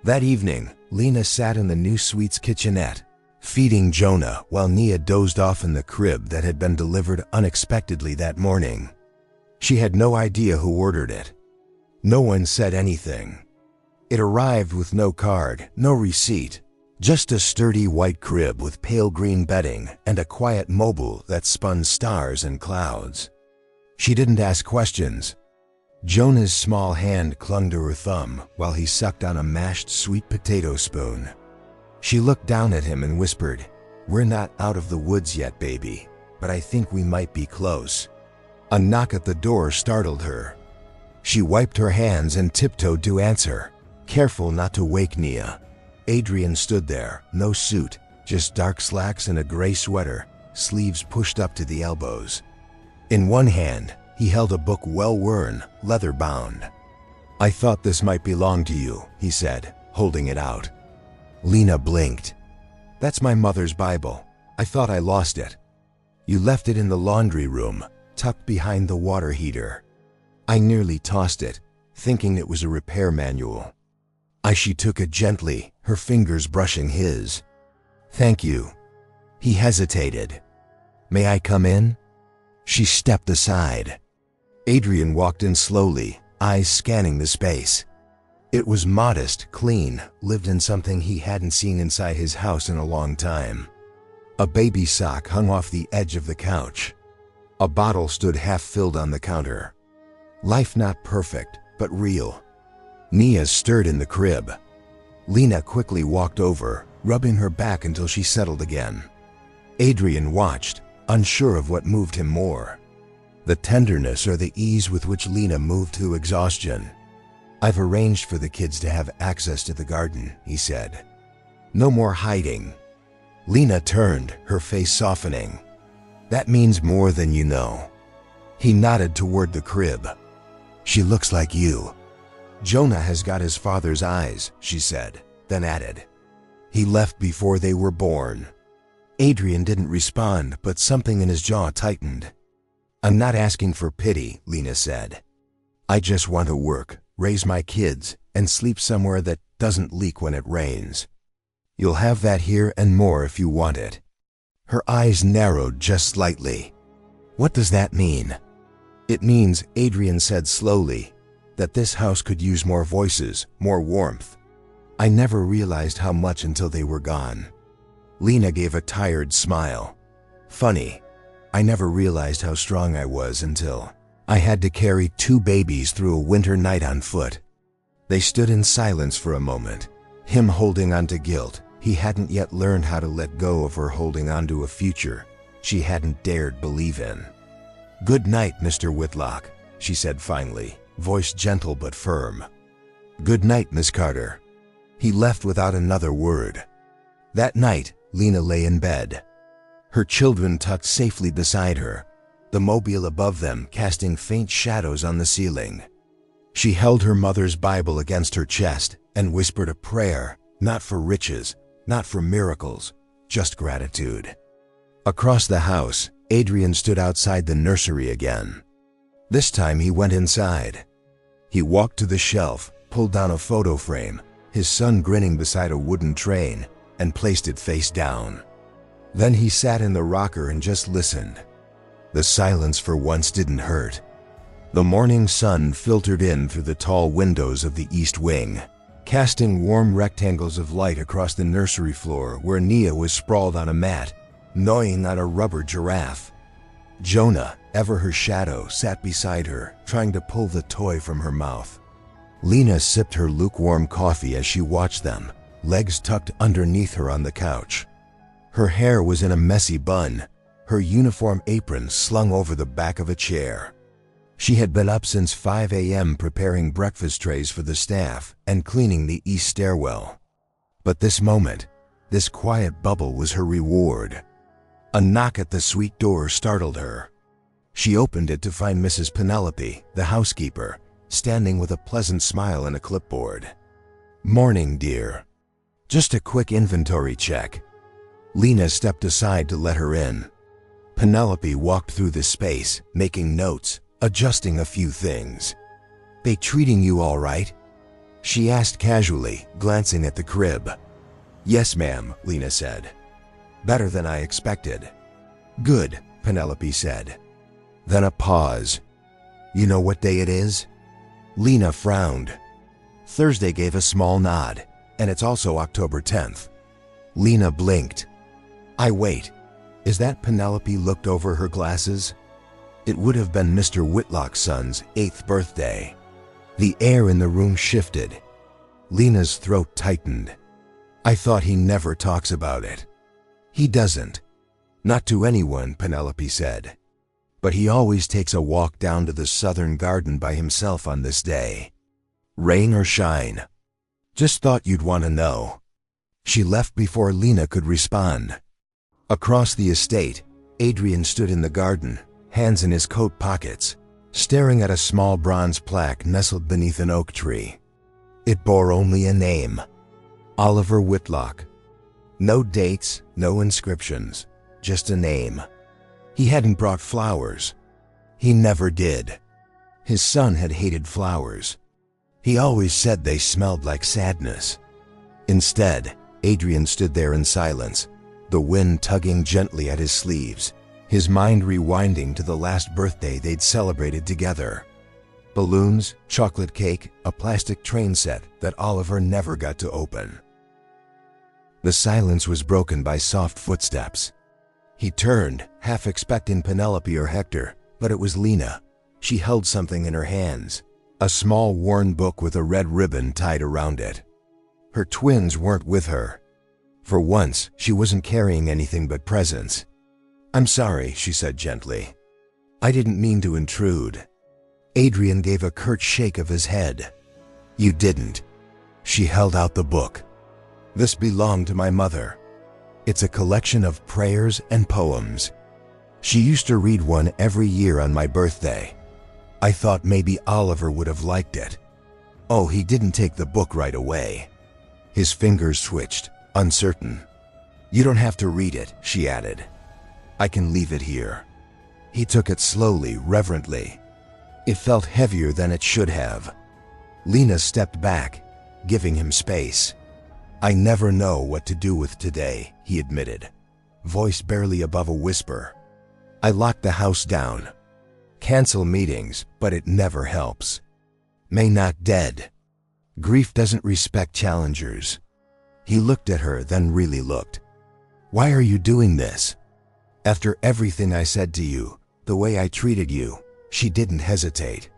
That evening, Lena sat in the new suite's kitchenette, feeding Jonah while Nia dozed off in the crib that had been delivered unexpectedly that morning. She had no idea who ordered it. No one said anything. It arrived with no card, no receipt, just a sturdy white crib with pale green bedding and a quiet mobile that spun stars and clouds. She didn't ask questions. Jonah's small hand clung to her thumb while he sucked on a mashed sweet potato spoon. She looked down at him and whispered, "We're not out of the woods yet, baby, but I think we might be close." A knock at the door startled her. She wiped her hands and tiptoed to answer, careful not to wake Nia. Adrian stood there, no suit, just dark slacks and a gray sweater, sleeves pushed up to the elbows. In one hand, he held a book well-worn, leather-bound. "I thought this might belong to you," he said, holding it out. Lena blinked. "That's my mother's Bible. I thought I lost it." "You left it in the laundry room, tucked behind the water heater." "I nearly tossed it, thinking it was a repair manual." She took it gently, her fingers brushing his. "Thank you." He hesitated. "May I come in?" She stepped aside. Adrian walked in slowly, eyes scanning the space. It was modest, clean, lived in something he hadn't seen inside his house in a long time. A baby sock hung off the edge of the couch. A bottle stood half-filled on the counter. Life not perfect, but real. Nia stirred in the crib. Lena quickly walked over, rubbing her back until she settled again. Adrian watched, unsure of what moved him more, the tenderness or the ease with which Lena moved through exhaustion. "I've arranged for the kids to have access to the garden," he said. "No more hiding." Lena turned, her face softening. "That means more than you know." He nodded toward the crib. "She looks like you." "Jonah has got his father's eyes," she said, then added, "He left before they were born." Adrian didn't respond, but something in his jaw tightened. "I'm not asking for pity," Lena said. "I just want to work, raise my kids, and sleep somewhere that doesn't leak when it rains. You'll have that here and more if you want it." Her eyes narrowed just slightly. "What does that mean?" "It means," Adrian said slowly, "that this house could use more voices, more warmth. I never realized how much until they were gone." Lena gave a tired smile. "Funny, I never realized how strong I was until I had to carry 2 babies through a winter night on foot." They stood in silence for a moment, him holding on to guilt. He hadn't yet learned how to let go of her holding on to a future she hadn't dared believe in. "Good night, Mr. Whitlock," she said finally, voice gentle but firm. "Good night, Miss Carter." He left without another word. That night, Lena lay in bed, her children tucked safely beside her, the mobile above them casting faint shadows on the ceiling. She held her mother's Bible against her chest and whispered a prayer, not for riches, not for miracles, just gratitude. Across the house, Adrian stood outside the nursery again. This time he went inside. He walked to the shelf, pulled down a photo frame, his son grinning beside a wooden train, and placed it face down. Then he sat in the rocker and just listened. The silence for once didn't hurt. The morning sun filtered in through the tall windows of the east wing, casting warm rectangles of light across the nursery floor where Nia was sprawled on a mat, gnawing on a rubber giraffe. Jonah, ever her shadow, sat beside her, trying to pull the toy from her mouth. Lena sipped her lukewarm coffee as she watched them, legs tucked underneath her on the couch. Her hair was in a messy bun, her uniform apron slung over the back of a chair. She had been up since 5 a.m. preparing breakfast trays for the staff and cleaning the east stairwell. But this moment, this quiet bubble was her reward. A knock at the suite door startled her. She opened it to find Mrs. Penelope, the housekeeper, standing with a pleasant smile and a clipboard. "Morning, dear. Just a quick inventory check." Lena stepped aside to let her in. Penelope walked through the space, making notes, adjusting a few things. "They treating you all right?" she asked casually, glancing at the crib. "Yes, ma'am," Lena said. "Better than I expected." "Good," Penelope said. Then a pause. "You know what day it is?" Lena frowned. Thursday gave a small nod, and it's also October 10th. Lena blinked. "I wait. Is that?" Penelope looked over her glasses. It would have been Mr. Whitlock's son's 8th birthday. The air in the room shifted. Lena's throat tightened. "I thought he never talks about it." "He doesn't. Not to anyone," Penelope said. "But he always takes a walk down to the southern garden by himself on this day. Rain or shine. Just thought you'd want to know." She left before Lena could respond. Across the estate, Adrian stood in the garden, hands in his coat pockets, staring at a small bronze plaque nestled beneath an oak tree. It bore only a name: Oliver Whitlock. No dates, no inscriptions, just a name. He hadn't brought flowers. He never did. His son had hated flowers. He always said they smelled like sadness. Instead, Adrian stood there in silence, the wind tugging gently at his sleeves, his mind rewinding to the last birthday they'd celebrated together. Balloons, chocolate cake, a plastic train set that Oliver never got to open. The silence was broken by soft footsteps. He turned, half expecting Penelope or Hector, but it was Lena. She held something in her hands, a small worn book with a red ribbon tied around it. Her twins weren't with her. For once, she wasn't carrying anything but presents. "I'm sorry," she said gently. "I didn't mean to intrude." Adrian gave a curt shake of his head. "You didn't." She held out the book. "This belonged to my mother. It's a collection of prayers and poems. She used to read one every year on my birthday. I thought maybe Oliver would have liked it." Oh, he didn't take the book right away. His fingers twitched, uncertain. "You don't have to read it," she added. "I can leave it here." He took it slowly, reverently. It felt heavier than it should have. Lena stepped back, giving him space. "I never know what to do with today," he admitted, voice barely above a whisper. "I locked the house down. Cancel meetings, but it never helps. May not dead. Grief doesn't respect challengers." He looked at her, then really looked. "Why are you doing this? After everything I said to you, the way I treated you," she didn't hesitate.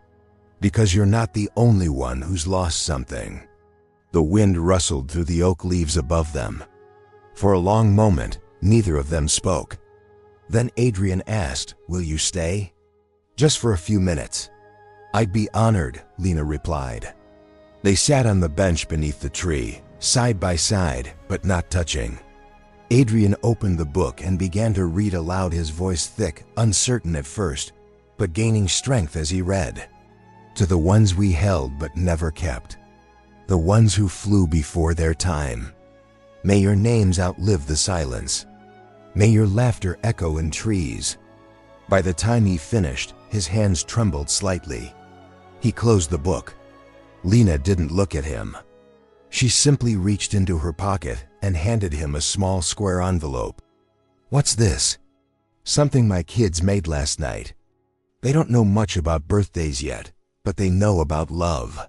"Because you're not the only one who's lost something." The wind rustled through the oak leaves above them. For a long moment, neither of them spoke. Then Adrian asked, "Will you stay?" "Just for a few minutes." "I'd be honored," Lena replied. They sat on the bench beneath the tree, side by side, but not touching. Adrian opened the book and began to read aloud, his voice thick, uncertain at first, but gaining strength as he read. "To the ones we held but never kept, the ones who flew before their time, may your names outlive the silence. May your laughter echo in trees." By the time he finished, his hands trembled slightly. He closed the book. Lena didn't look at him. She simply reached into her pocket and handed him a small square envelope. "What's this?" "Something my kids made last night. They don't know much about birthdays yet, but they know about love."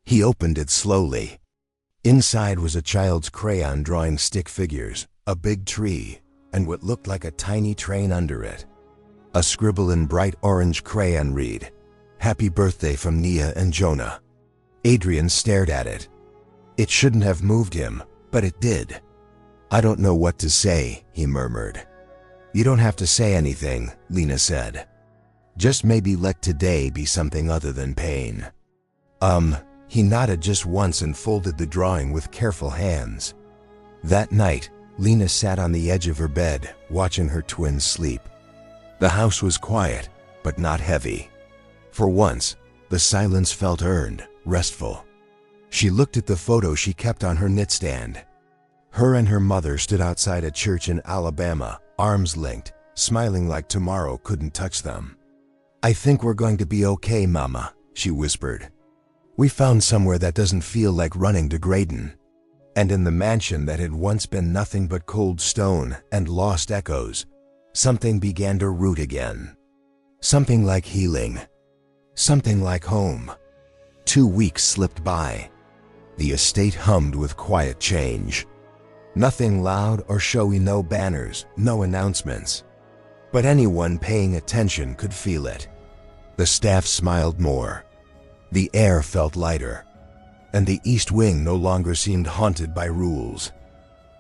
He opened it slowly. Inside was a child's crayon drawing stick figures, a big tree, and what looked like a tiny train under it. A scribble in bright orange crayon read, "Happy birthday from Nia and Jonah." Adrian stared at it. It shouldn't have moved him, but it did. "I don't know what to say," he murmured. "You don't have to say anything," Lena said. "Just maybe let today be something other than pain." He nodded just once and folded the drawing with careful hands. That night, Lena sat on the edge of her bed, watching her twins sleep. The house was quiet, but not heavy. For once, the silence felt earned, restful. She looked at the photo she kept on her nightstand. Her and her mother stood outside a church in Alabama, arms linked, smiling like tomorrow couldn't touch them. "I think we're going to be okay, Mama," she whispered. "We found somewhere that doesn't feel like running to Graydon." And in the mansion that had once been nothing but cold stone and lost echoes, something began to root again. Something like healing. Something like home. 2 weeks slipped by. The estate hummed with quiet change. Nothing loud or showy, no banners, no announcements. But anyone paying attention could feel it. The staff smiled more. The air felt lighter. And the East Wing no longer seemed haunted by rules.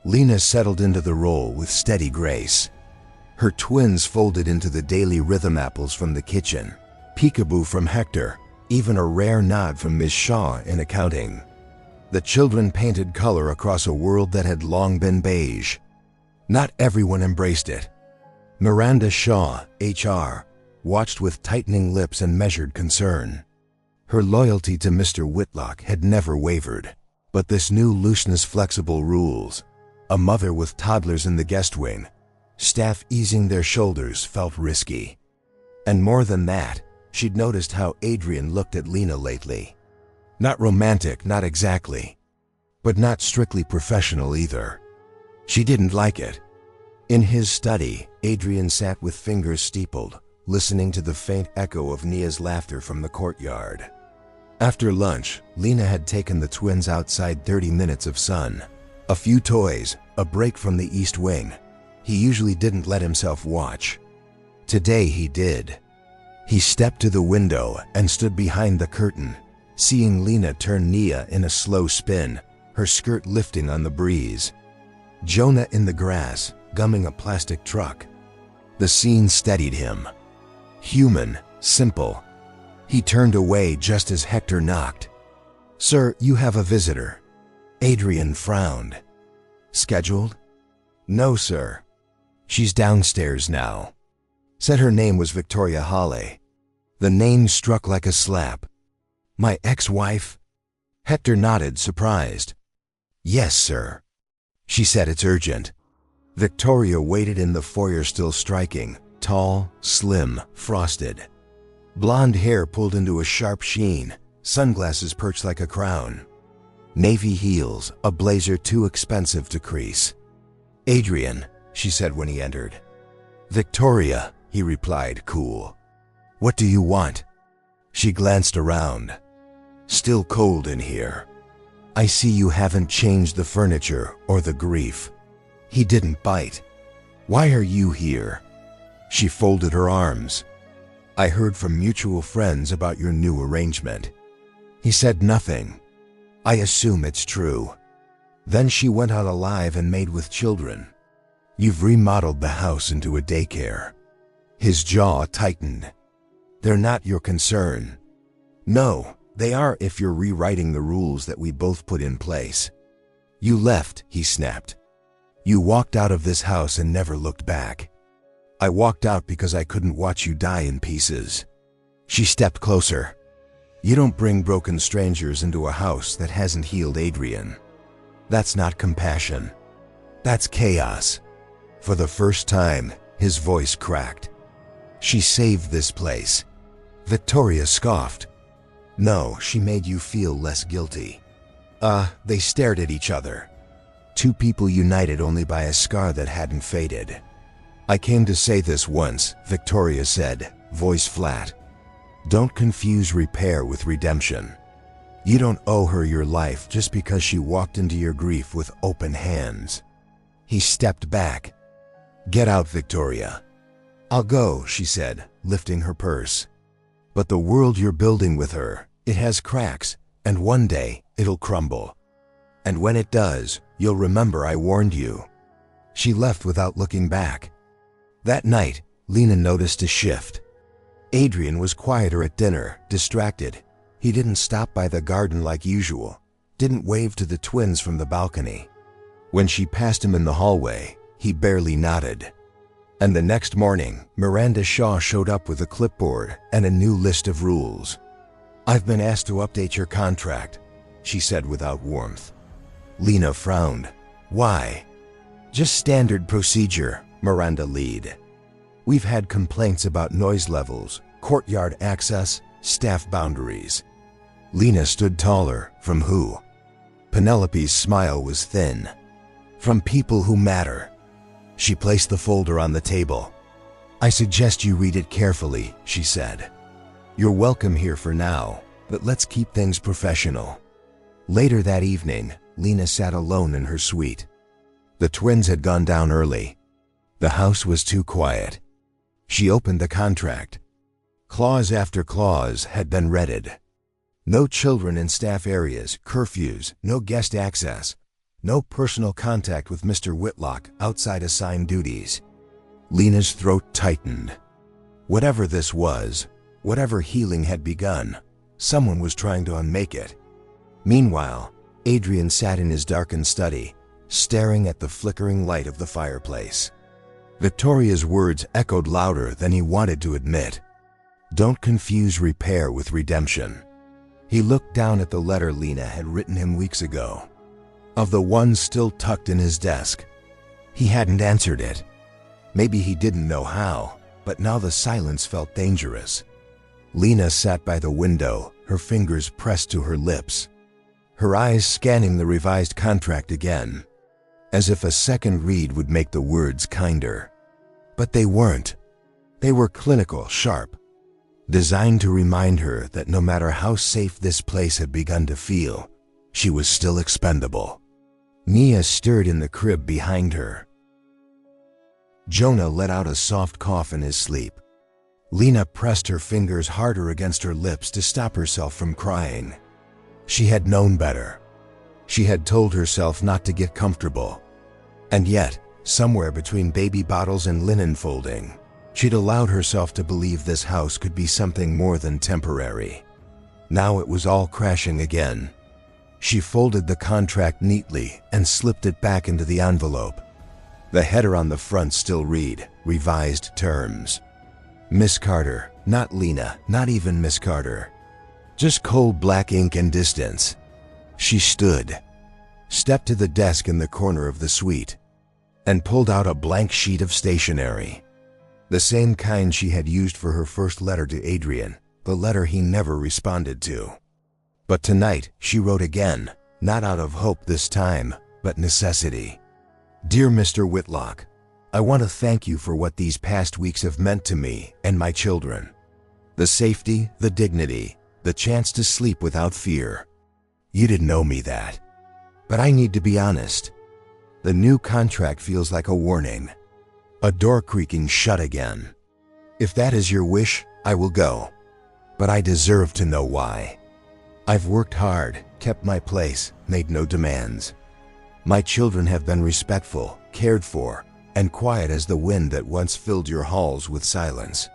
Lena settled into the role with steady grace. Her twins folded into the daily rhythm apples from the kitchen, peekaboo from Hector, even a rare nod from Miss Shaw in accounting. The children painted color across a world that had long been beige. Not everyone embraced it. Miranda Shaw, HR, watched with tightening lips and measured concern. Her loyalty to Mr. Whitlock had never wavered, but this new looseness, flexible rules, a mother with toddlers in the guest wing, staff easing their shoulders, felt risky. And more than that, she'd noticed how Adrian looked at Lena lately. Not romantic, not exactly, but not strictly professional either. She didn't like it. In his study, Adrian sat with fingers steepled, listening to the faint echo of Nia's laughter from the courtyard. After lunch, Lena had taken the twins outside. 30 minutes of sun, a few toys, a break from the East Wing. He usually didn't let himself watch. Today he did. He stepped to the window and stood behind the curtain, seeing Lena turn Nia in a slow spin, her skirt lifting on the breeze. Jonah in the grass, gumming a plastic truck. The scene steadied him. Human, simple. He turned away just as Hector knocked. "Sir, you have a visitor." Adrian frowned. "Scheduled?" "No, sir. She's downstairs now." Said her name was Victoria Hawley. The name struck like a slap. "My ex-wife?" Hector nodded, surprised. "Yes, sir." She said, "It's urgent." Victoria waited in the foyer, still striking, tall, slim, frosted. Blonde hair pulled into a sharp sheen, sunglasses perched like a crown. Navy heels, a blazer too expensive to crease. "Adrian," she said when he entered. "Victoria," he replied, cool. "What do you want?" She glanced around. "Still cold in here. I see you haven't changed the furniture or the grief." He didn't bite. "Why are you here?" She folded her arms. "I heard from mutual friends about your new arrangement." He said nothing. "I assume it's true." Then she went on alive and made with children. "You've remodeled the house into a daycare." His jaw tightened. "They're not your concern." "No, they are if you're rewriting the rules that we both put in place." "You left," he snapped. "You walked out of this house and never looked back." "I walked out because I couldn't watch you die in pieces." She stepped closer. "You don't bring broken strangers into a house that hasn't healed Adrian. That's not compassion. That's chaos." For the first time, his voice cracked. "She saved this place." Victoria scoffed. "No, she made you feel less guilty." They stared at each other. Two people united only by a scar that hadn't faded. "I came to say this once," Victoria said, voice flat. "Don't confuse repair with redemption. You don't owe her your life just because she walked into your grief with open hands." He stepped back. "Get out, Victoria." "I'll go," she said, lifting her purse. "But the world you're building with her, it has cracks, and one day it'll crumble. And when it does, you'll remember I warned you." She left without looking back. That night, Lena noticed a shift. Adrian was quieter at dinner, distracted. He didn't stop by the garden like usual, didn't wave to the twins from the balcony. When she passed him in the hallway, he barely nodded. And the next morning, Miranda Shaw showed up with a clipboard and a new list of rules. "I've been asked to update your contract," she said without warmth. Lena frowned. "Why?" "Just standard procedure," Miranda lead. "We've had complaints about noise levels, courtyard access, staff boundaries." Lena stood taller. From who? Penelope's smile was thin. "From people who matter." She placed the folder on the table. "I suggest you read it carefully," she said. "You're welcome here for now, but let's keep things professional." Later that evening, Lena sat alone in her suite. The twins had gone down early. The house was too quiet. She opened the contract. Clause after clause had been read. No children in staff areas, curfews, no guest access, no personal contact with Mr. Whitlock outside assigned duties. Lena's throat tightened. Whatever this was, whatever healing had begun, someone was trying to unmake it. Meanwhile, Adrian sat in his darkened study, staring at the flickering light of the fireplace. Victoria's words echoed louder than he wanted to admit. "Don't confuse repair with redemption." He looked down at the letter Lena had written him weeks ago. Of the one still tucked in his desk. He hadn't answered it. Maybe he didn't know how, but now the silence felt dangerous. Lena sat by the window, her fingers pressed to her lips, her eyes scanning the revised contract again, as if a second read would make the words kinder. But they weren't. They were clinical, sharp, designed to remind her that no matter how safe this place had begun to feel, she was still expendable. Mia stirred in the crib behind her. Jonah let out a soft cough in his sleep. Lena pressed her fingers harder against her lips to stop herself from crying. She had known better. She had told herself not to get comfortable. And yet, somewhere between baby bottles and linen folding, She'd allowed herself to believe this house could be something more than temporary. Now it was all crashing again. She folded the contract neatly and slipped it back into the envelope. The header on the front still read, "Revised Terms." Miss Carter, not Lena, not even Miss Carter. Just cold black ink and distance. She stood, stepped to the desk in the corner of the suite, and pulled out a blank sheet of stationery. The same kind she had used for her first letter to Adrian, the letter he never responded to. But tonight she wrote again, not out of hope this time, but necessity. "Dear Mr. Whitlock, I want to thank you for what these past weeks have meant to me and my children. The safety, the dignity, the chance to sleep without fear. You didn't owe me that. But I need to be honest. The new contract feels like a warning. A door creaking shut again. If that is your wish, I will go. But I deserve to know why. I've worked hard, kept my place, made no demands. My children have been respectful, cared for, and quiet as the wind that once filled your halls with silence.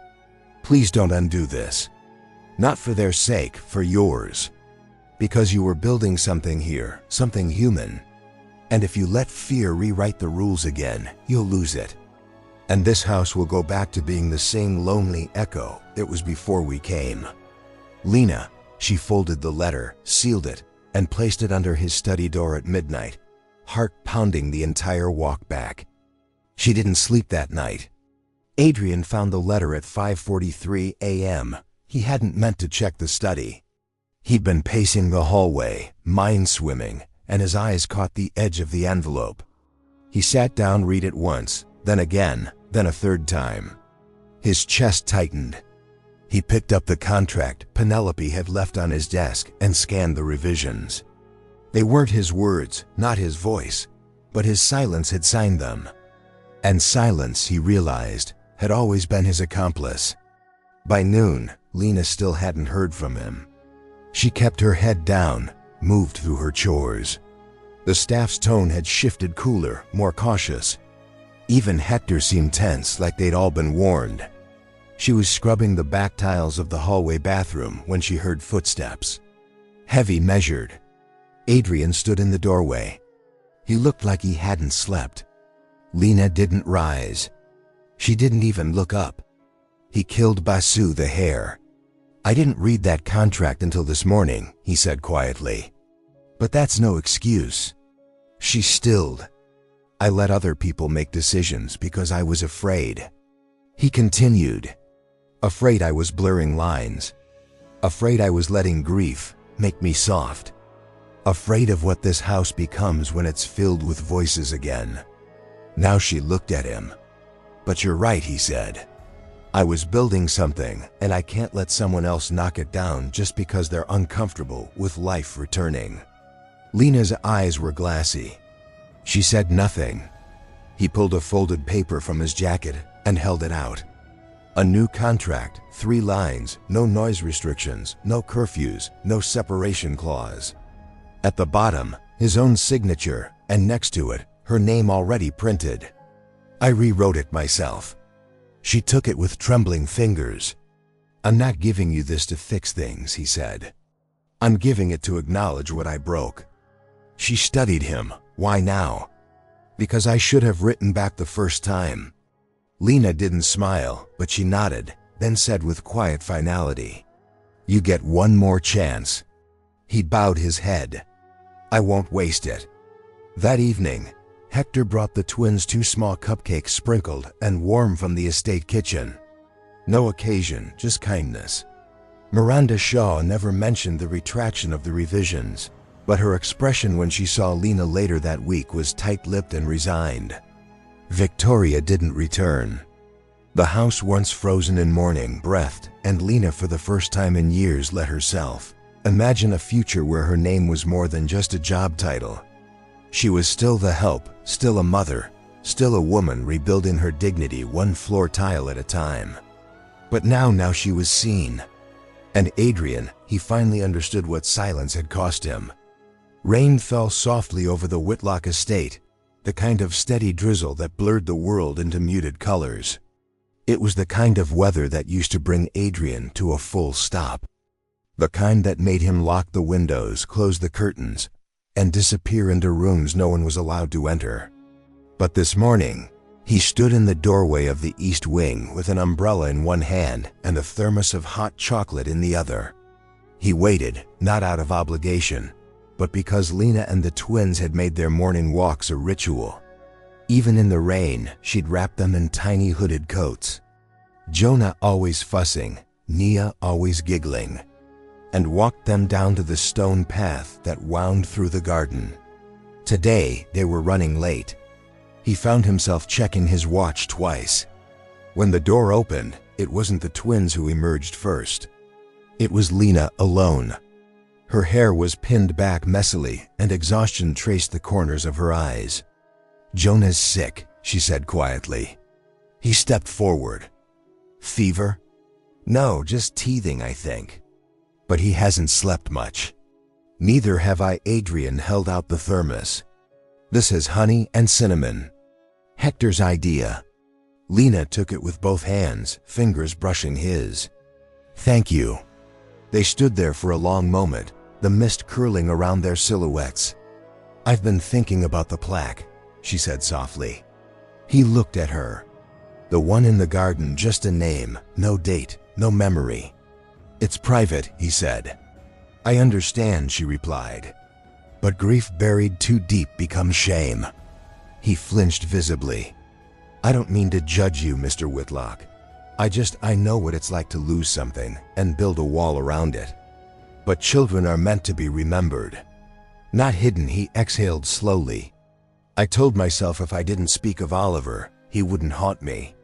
Please don't undo this. Not for their sake, for yours. Because you were building something here, something human. And if you let fear rewrite the rules again, you'll lose it. And this house will go back to being the same lonely echo it was before we came. Lena." She folded the letter, sealed it, and placed it under his study door at midnight, heart pounding the entire walk back. She didn't sleep that night. Adrian found the letter at 5:43 a.m. He hadn't meant to check the study. He'd been pacing the hallway, mind swimming, and his eyes caught the edge of the envelope. He sat down, read it once, then again, then a third time. His chest tightened. He picked up the contract Penelope had left on his desk and scanned the revisions. They weren't his words, not his voice, but his silence had signed them. And silence, he realized, had always been his accomplice. By noon, Lena still hadn't heard from him. She kept her head down, moved through her chores. The staff's tone had shifted cooler, more cautious. Even Hector seemed tense, like they'd all been warned. She was scrubbing the back tiles of the hallway bathroom when she heard footsteps. Heavy, measured. Adrian stood in the doorway. He looked like he hadn't slept. Lena didn't rise. She didn't even look up. He killed Basu the hare. "I didn't read that contract until this morning," he said quietly. "But that's no excuse." She stilled. "I let other people make decisions because I was afraid." He continued. "Afraid I was blurring lines. Afraid I was letting grief make me soft. Afraid of what this house becomes when it's filled with voices again." Now she looked at him. "But you're right," he said. "I was building something, and I can't let someone else knock it down just because they're uncomfortable with life returning." Lena's eyes were glassy. She said nothing. He pulled a folded paper from his jacket and held it out. A new contract, 3 lines, no noise restrictions, no curfews, no separation clause. At the bottom, his own signature, and next to it, her name already printed. "I rewrote it myself." She took it with trembling fingers. "I'm not giving you this to fix things," he said. "I'm giving it to acknowledge what I broke." She studied him. "Why now?" "Because I should have written back the first time." Lena didn't smile, but she nodded, then said with quiet finality, "You get one more chance." He bowed his head. "I won't waste it." That evening, Hector brought the twins 2 small cupcakes sprinkled and warm from the estate kitchen. No occasion, just kindness. Miranda Shaw never mentioned the retraction of the revisions, but her expression when she saw Lena later that week was tight-lipped and resigned. Victoria didn't return. The house, once frozen in mourning, breathed, and Lena, for the first time in years, let herself imagine a future where her name was more than just a job title. She was still the help, still a mother, still a woman rebuilding her dignity 1 floor tile at a time. But now she was seen. And Adrian, he finally understood what silence had cost him. Rain fell softly over the Whitlock estate, the kind of steady drizzle that blurred the world into muted colors. It was the kind of weather that used to bring Adrian to a full stop. The kind that made him lock the windows, close the curtains, and disappear into rooms no one was allowed to enter. But this morning, he stood in the doorway of the East Wing with an umbrella in one hand and a thermos of hot chocolate in the other. He waited, not out of obligation, but because Lena and the twins had made their morning walks a ritual. Even in the rain, she'd wrap them in tiny hooded coats. Jonah always fussing, Nia always giggling, and walked them down to the stone path that wound through the garden. Today, they were running late. He found himself checking his watch twice. When the door opened, it wasn't the twins who emerged first. It was Lena alone. Her hair was pinned back messily, and exhaustion traced the corners of her eyes. "Jonah's sick," she said quietly. He stepped forward. "Fever?" "No, just teething, I think. But he hasn't slept much." "Neither have I." Adrian held out the thermos. "This has honey and cinnamon. Hector's idea." Lena took it with both hands, fingers brushing his. "Thank you." They stood there for a long moment, the mist curling around their silhouettes. "I've been thinking about the plaque," she said softly. He looked at her. "The one in the garden, just a name, no date, no memory." "It's private," he said. "I understand," she replied. "But grief buried too deep becomes shame." He flinched visibly. "I don't mean to judge you, Mr. Whitlock. I know what it's like to lose something and build a wall around it. But children are meant to be remembered, not hidden." He exhaled slowly. "I told myself if I didn't speak of Oliver, he wouldn't haunt me."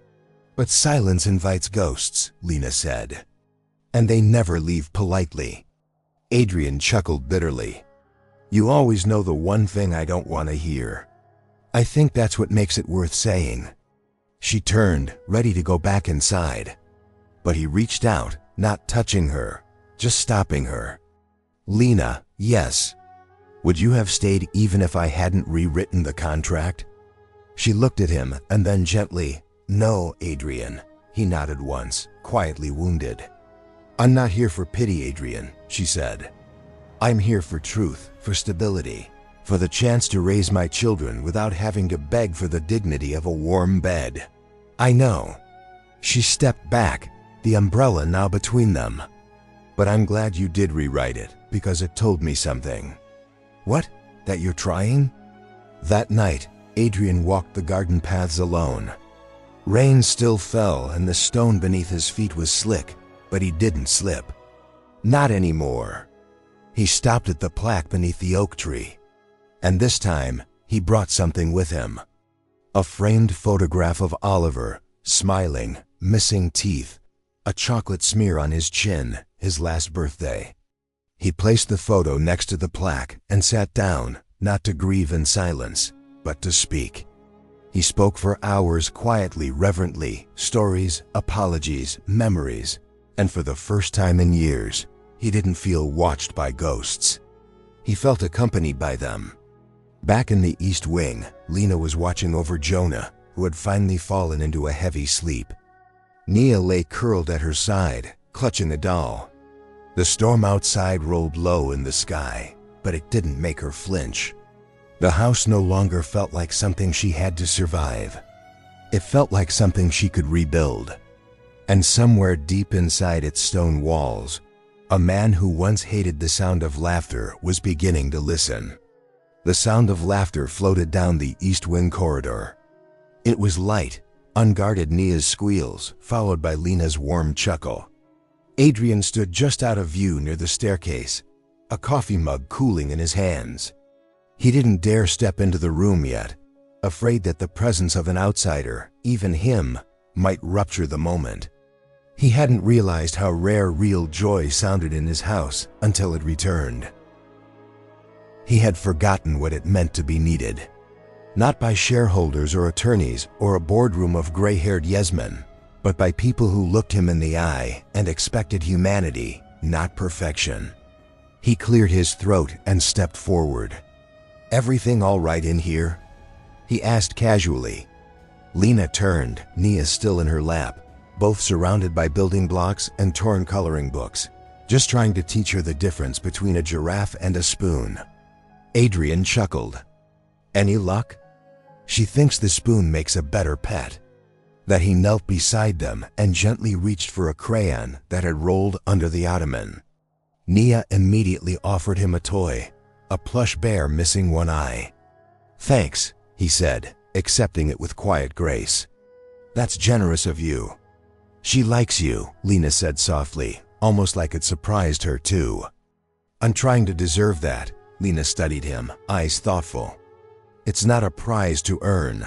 "But silence invites ghosts," Lena said. "And they never leave politely." Adrian chuckled bitterly. "You always know the one thing I don't want to hear." "I think that's what makes it worth saying." She turned, ready to go back inside. But he reached out, not touching her, just stopping her. "Lena, yes. Would you have stayed even if I hadn't rewritten the contract?" She looked at him and then gently, "No, Adrian." He nodded once, quietly wounded. "I'm not here for pity, Adrian," she said. "I'm here for truth, for stability, for the chance to raise my children without having to beg for the dignity of a warm bed." "I know." She stepped back, the umbrella now between them. "But I'm glad you did rewrite it, because it told me something." "What? That you're trying?" That night, Adrian walked the garden paths alone. Rain still fell and the stone beneath his feet was slick, but he didn't slip. Not anymore. He stopped at the plaque beneath the oak tree. And this time, he brought something with him. A framed photograph of Oliver, smiling, missing teeth, a chocolate smear on his chin, his last birthday. He placed the photo next to the plaque and sat down, not to grieve in silence, but to speak. He spoke for hours quietly, reverently, stories, apologies, memories, and for the first time in years, he didn't feel watched by ghosts. He felt accompanied by them. Back in the East Wing, Lena was watching over Jonah, who had finally fallen into a heavy sleep. Nia lay curled at her side, clutching a doll. The storm outside rolled low in the sky, but it didn't make her flinch. The house no longer felt like something she had to survive. It felt like something she could rebuild. And somewhere deep inside its stone walls, a man who once hated the sound of laughter was beginning to listen. The sound of laughter floated down the East Wing corridor. It was light, unguarded Nia's squeals, followed by Lena's warm chuckle. Adrian stood just out of view near the staircase, a coffee mug cooling in his hands. He didn't dare step into the room yet, afraid that the presence of an outsider, even him, might rupture the moment. He hadn't realized how rare real joy sounded in his house until it returned. He had forgotten what it meant to be needed. Not by shareholders or attorneys or a boardroom of gray-haired yesmen, but by people who looked him in the eye and expected humanity, not perfection. He cleared his throat and stepped forward. "Everything all right in here?" he asked casually. Lena turned, Nia still in her lap, both surrounded by building blocks and torn coloring books, just trying to teach her the difference between a giraffe and a spoon. Adrian chuckled. Any luck? She thinks the spoon makes a better pet. That he knelt beside them and gently reached for a crayon that had rolled under the ottoman. Nia immediately offered him a toy, a plush bear missing one eye. Thanks, he said, accepting it with quiet grace. That's generous of you. She likes you, Lena said softly, almost like it surprised her too. I'm trying to deserve that, Lena studied him, eyes thoughtful. It's not a prize to earn.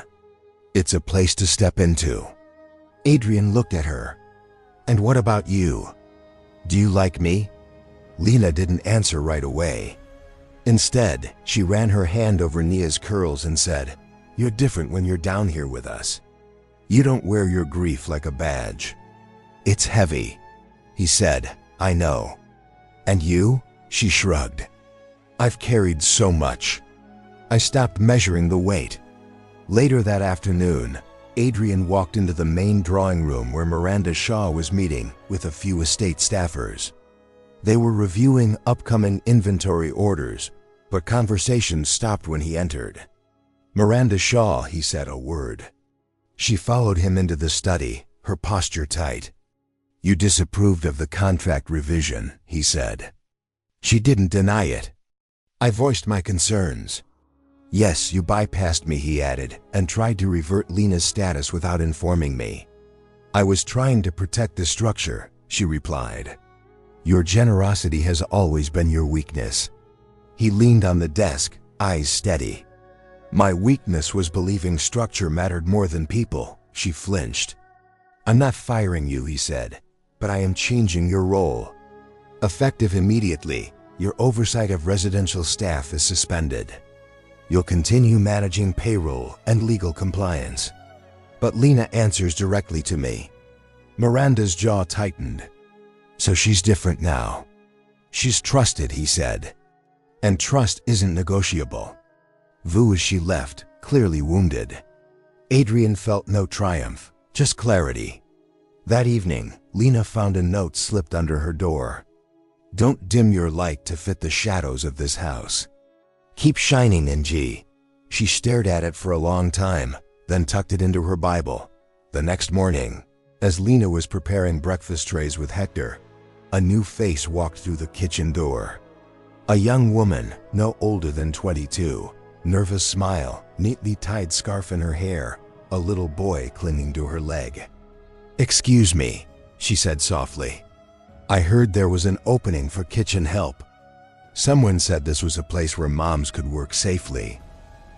It's a place to step into. Adrian looked at her. And what about you? Do you like me? Lena didn't answer right away. Instead, she ran her hand over Nia's curls and said, You're different when you're down here with us. You don't wear your grief like a badge. It's heavy, he said. I know. And you? She shrugged. I've carried so much. I stopped measuring the weight. Later that afternoon, Adrian walked into the main drawing room where Miranda Shaw was meeting with a few estate staffers. They were reviewing upcoming inventory orders, but conversation stopped when he entered. Miranda Shaw, he said a word. She followed him into the study, her posture tight. You disapproved of the contract revision, he said. She didn't deny it. I voiced my concerns. Yes, you bypassed me, he added, and tried to revert Lena's status without informing me. I was trying to protect the structure, she replied. Your generosity has always been your weakness. He leaned on the desk, eyes steady. My weakness was believing structure mattered more than people, she flinched. I'm not firing you, he said, but I am changing your role. Effective immediately, your oversight of residential staff is suspended. You'll continue managing payroll and legal compliance. But Lena answers directly to me. Miranda's jaw tightened. So she's different now. She's trusted, he said. And trust isn't negotiable. Vu as she left, clearly wounded. Adrian felt no triumph, just clarity. That evening, Lena found a note slipped under her door. Don't dim your light to fit the shadows of this house. Keep shining, NG. She stared at it for a long time, then tucked it into her Bible. The next morning, as Lena was preparing breakfast trays with Hector, a new face walked through the kitchen door. A young woman, no older than 22, nervous smile, neatly tied scarf in her hair, a little boy clinging to her leg. Excuse me, she said softly. I heard there was an opening for kitchen help. Someone said this was a place where moms could work safely.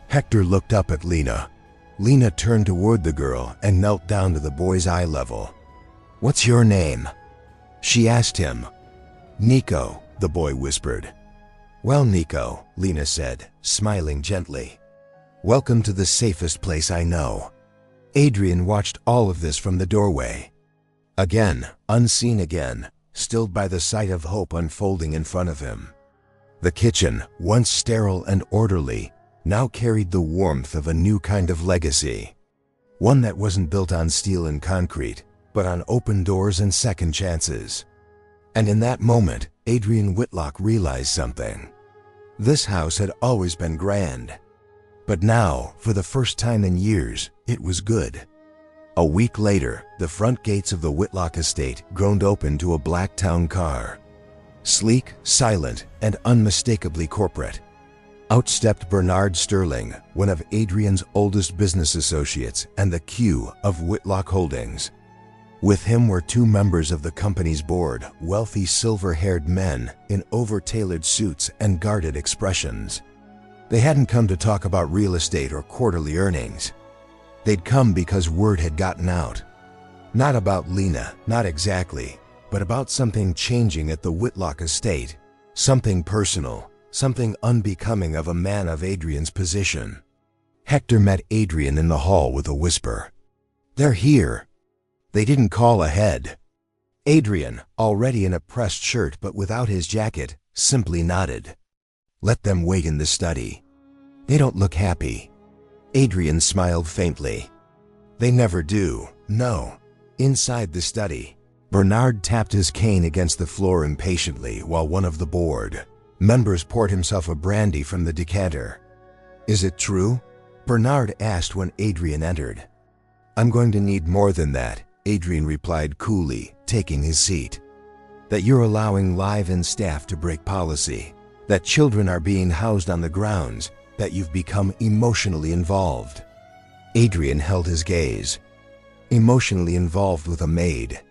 Hector looked up at Lena. Lena turned toward the girl and knelt down to the boy's eye level. What's your name? She asked him. Nico, the boy whispered. Well, Nico, Lena said, smiling gently. Welcome to the safest place I know. Adrian watched all of this from the doorway. Again, unseen again, stilled by the sight of hope unfolding in front of him. The kitchen, once sterile and orderly, now carried the warmth of a new kind of legacy. One that wasn't built on steel and concrete, but on open doors and second chances. And in that moment, Adrian Whitlock realized something. This house had always been grand. But now, for the first time in years, it was good. A week later, the front gates of the Whitlock estate groaned open to a black town car. Sleek, silent, and unmistakably corporate. Out stepped Bernard Sterling, one of Adrian's oldest business associates and the Q of Whitlock Holdings. With him were two members of the company's board, wealthy silver-haired men in over-tailored suits and guarded expressions. They hadn't come to talk about real estate or quarterly earnings. They'd come because word had gotten out. Not about Lena, not exactly, but about something changing at the Whitlock estate. Something personal, something unbecoming of a man of Adrian's position. Hector met Adrian in the hall with a whisper. They're here. They didn't call ahead. Adrian, already in a pressed shirt but without his jacket, simply nodded. Let them wait in the study. They don't look happy. Adrian smiled faintly. They never do, no. Inside the study, Bernard tapped his cane against the floor impatiently while one of the board members poured himself a brandy from the decanter. "Is it true?" Bernard asked when Adrian entered. "I'm going to need more than that," Adrian replied coolly, taking his seat. "That you're allowing live-in staff to break policy, that children are being housed on the grounds, that you've become emotionally involved." Adrian held his gaze. "Emotionally involved with a maid."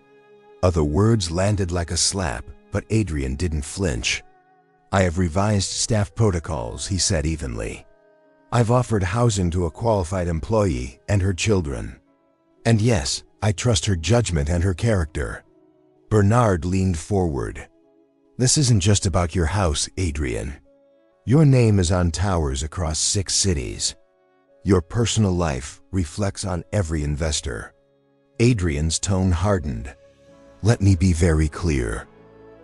Other words landed like a slap, but Adrian didn't flinch. "I have revised staff protocols," he said evenly. "I've offered housing to a qualified employee and her children. And yes, I trust her judgment and her character." Bernard leaned forward. "This isn't just about your house, Adrian. Your name is on towers across 6 cities. Your personal life reflects on every investor." Adrian's tone hardened. "Let me be very clear.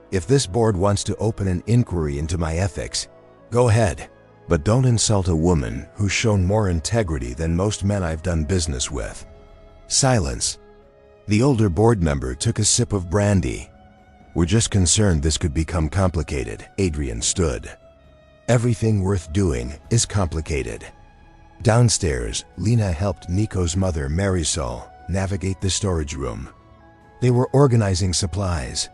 If this board wants to open an inquiry into my ethics, go ahead. But don't insult a woman who's shown more integrity than most men I've done business with." Silence. The older board member took a sip of brandy. "We're just concerned this could become complicated." Adrian stood. "Everything worth doing is complicated." Downstairs, Lena helped Nico's mother, Marisol, navigate the storage room. They were organizing supplies.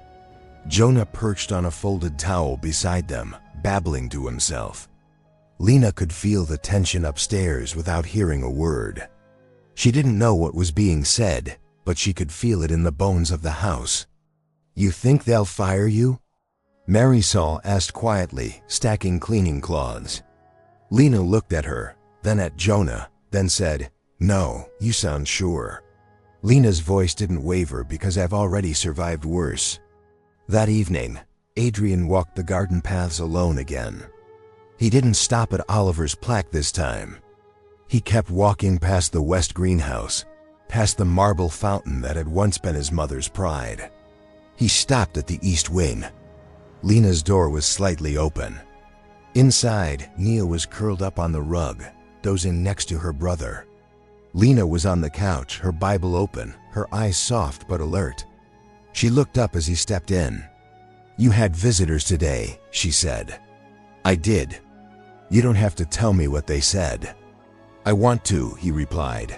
Jonah perched on a folded towel beside them, babbling to himself. Lena could feel the tension upstairs without hearing a word. She didn't know what was being said, but she could feel it in the bones of the house. "You think they'll fire you?" Marisol asked quietly, stacking cleaning cloths. Lena looked at her, then at Jonah, then said, "No, you sound sure." Lena's voice didn't waver because I've already survived worse. That evening, Adrian walked the garden paths alone again. He didn't stop at Oliver's plaque this time. He kept walking past the west greenhouse, past the marble fountain that had once been his mother's pride. He stopped at the east wing. Lena's door was slightly open. Inside, Nia was curled up on the rug, dozing next to her brother. Lena was on the couch, her Bible open, her eyes soft but alert. She looked up as he stepped in. "You had visitors today," she said. "I did. You don't have to tell me what they said." "I want to," he replied.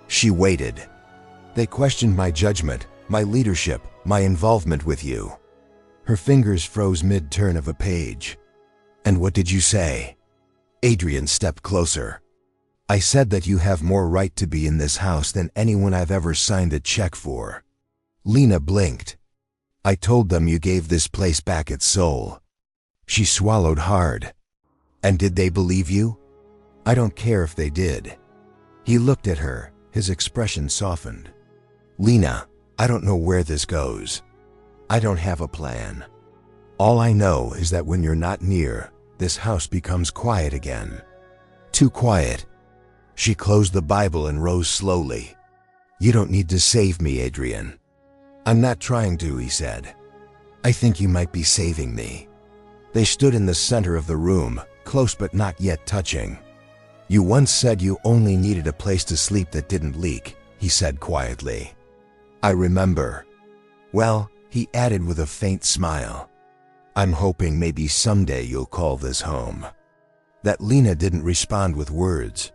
She waited. "They questioned my judgment, my leadership, my involvement with you." Her fingers froze mid-turn of a page. "And what did you say?" Adrian stepped closer. "I said that you have more right to be in this house than anyone I've ever signed a check for." Lena blinked. "I told them you gave this place back its soul." She swallowed hard. "And did they believe you?" "I don't care if they did." He looked at her, his expression softened. "Lena, I don't know where this goes. I don't have a plan. All I know is that when you're not near, this house becomes quiet again. Too quiet." She closed the Bible and rose slowly. "You don't need to save me, Adrian." "I'm not trying to," he said. "I think you might be saving me." They stood in the center of the room, close but not yet touching. "You once said you only needed a place to sleep that didn't leak," he said quietly. "I remember." "Well," he added with a faint smile, "I'm hoping maybe someday you'll call this home." That Lena didn't respond with words.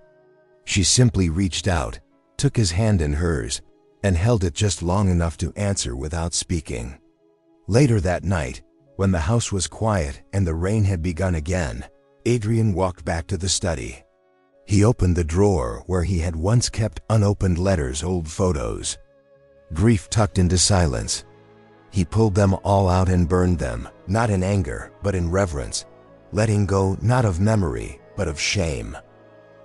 She simply reached out, took his hand in hers, and held it just long enough to answer without speaking. Later that night, when the house was quiet and the rain had begun again, Adrian walked back to the study. He opened the drawer where he had once kept unopened letters, old photos. Grief tucked into silence. He pulled them all out and burned them, not in anger, but in reverence, letting go not of memory, but of shame.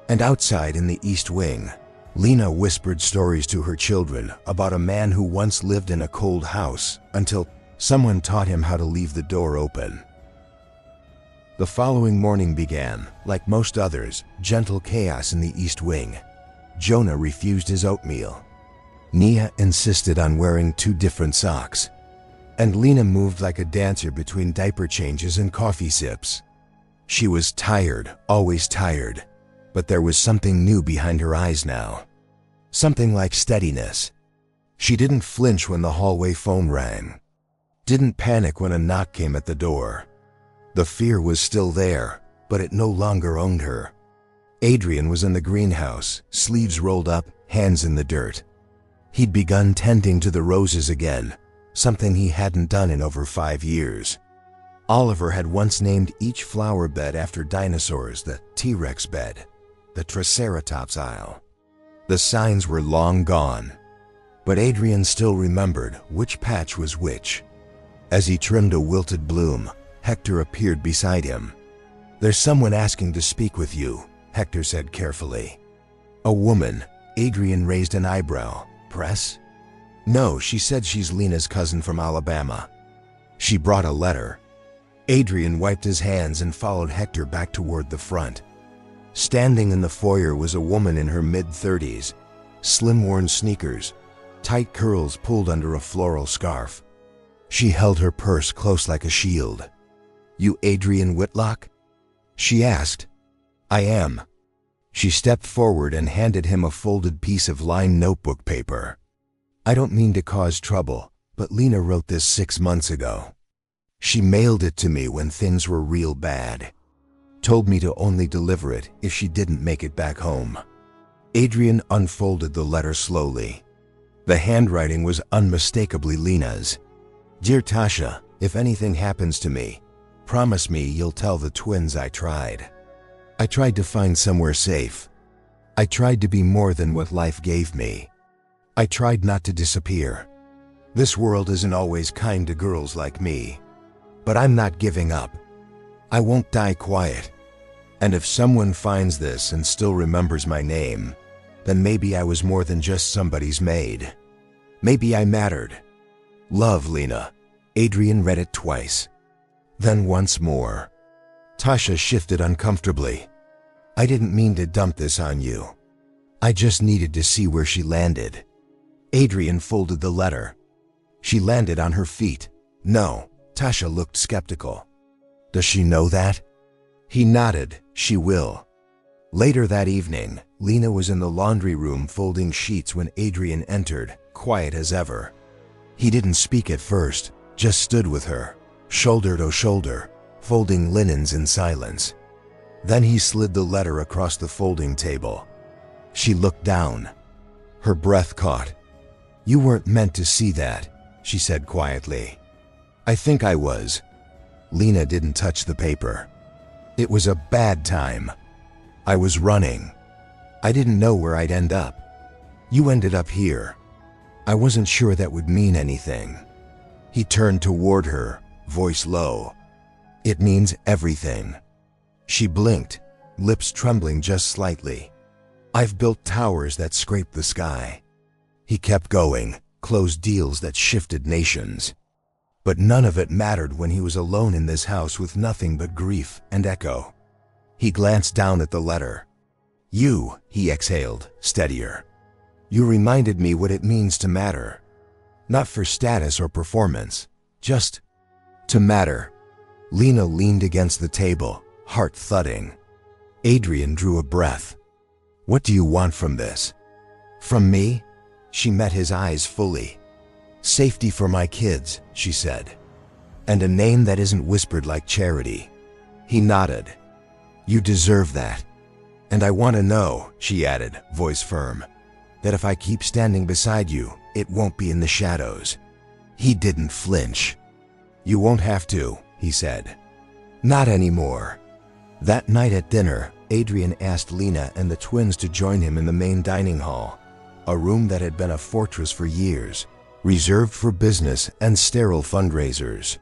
And outside in the East Wing, Lena whispered stories to her children about a man who once lived in a cold house until someone taught him how to leave the door open. The following morning began, like most others, gentle chaos in the East Wing. Jonah refused his oatmeal. Nia insisted on wearing 2 different socks. And Lena moved like a dancer between diaper changes and coffee sips. She was tired, always tired, but there was something new behind her eyes now. Something like steadiness. She didn't flinch when the hallway phone rang. Didn't panic when a knock came at the door. The fear was still there, but it no longer owned her. Adrian was in the greenhouse, sleeves rolled up, hands in the dirt. He'd begun tending to the roses again, something he hadn't done in over 5 years. Oliver had once named each flower bed after dinosaurs: the T-Rex bed, the Triceratops aisle. The signs were long gone, but Adrian still remembered which patch was which. As he trimmed a wilted bloom, Hector appeared beside him. "There's someone asking to speak with you," Hector said carefully. "A woman." Adrian raised an eyebrow. "Press?" "No, she said she's Lena's cousin from Alabama. She brought a letter." Adrian wiped his hands and followed Hector back toward the front. Standing in the foyer was a woman in her mid-30s, slim-worn sneakers, tight curls pulled under a floral scarf. She held her purse close like a shield. "You Adrian Whitlock?" she asked. "I am." She stepped forward and handed him a folded piece of lined notebook paper. "I don't mean to cause trouble, but Lena wrote this 6 months ago. She mailed it to me when things were real bad. Told me to only deliver it if she didn't make it back home." Adrian unfolded the letter slowly. The handwriting was unmistakably Lena's. "Dear Tasha, if anything happens to me, promise me you'll tell the twins I tried. I tried to find somewhere safe. I tried to be more than what life gave me. I tried not to disappear. This world isn't always kind to girls like me. But I'm not giving up. I won't die quiet. And if someone finds this and still remembers my name, then maybe I was more than just somebody's maid. Maybe I mattered. Love, Lena." Adrian read it twice. Then once more. Tasha shifted uncomfortably. "I didn't mean to dump this on you. I just needed to see where she landed." Adrian folded the letter. "She landed on her feet." "No." Tasha looked skeptical. "Does she know that?" He nodded. "She will." Later that evening, Lena was in the laundry room folding sheets when Adrian entered, quiet as ever. He didn't speak at first, just stood with her, shoulder to shoulder, folding linens in silence. Then he slid the letter across the folding table. She looked down. Her breath caught. "You weren't meant to see that," she said quietly. "I think I was." Lena didn't touch the paper. "It was a bad time. I was running. I didn't know where I'd end up. You ended up here. I wasn't sure that would mean anything." He turned toward her, voice low. "It means everything." She blinked, lips trembling just slightly. "I've built towers that scraped the sky." He kept going, closed deals that shifted nations. But none of it mattered when he was alone in this house with nothing but grief and echo. He glanced down at the letter. "You," he exhaled, steadier. "You reminded me what it means to matter. Not for status or performance, just to matter." Lena leaned against the table, heart thudding. Adrian drew a breath. "What do you want from this?" "From me?" She met his eyes fully. "Safety for my kids," she said. "And a name that isn't whispered like charity." He nodded. "You deserve that. And I want to know," she added, voice firm, "that if I keep standing beside you, it won't be in the shadows." He didn't flinch. "You won't have to," he said. "Not anymore." That night at dinner, Adrian asked Lena and the twins to join him in the main dining hall, a room that had been a fortress for years, reserved for business and sterile fundraisers.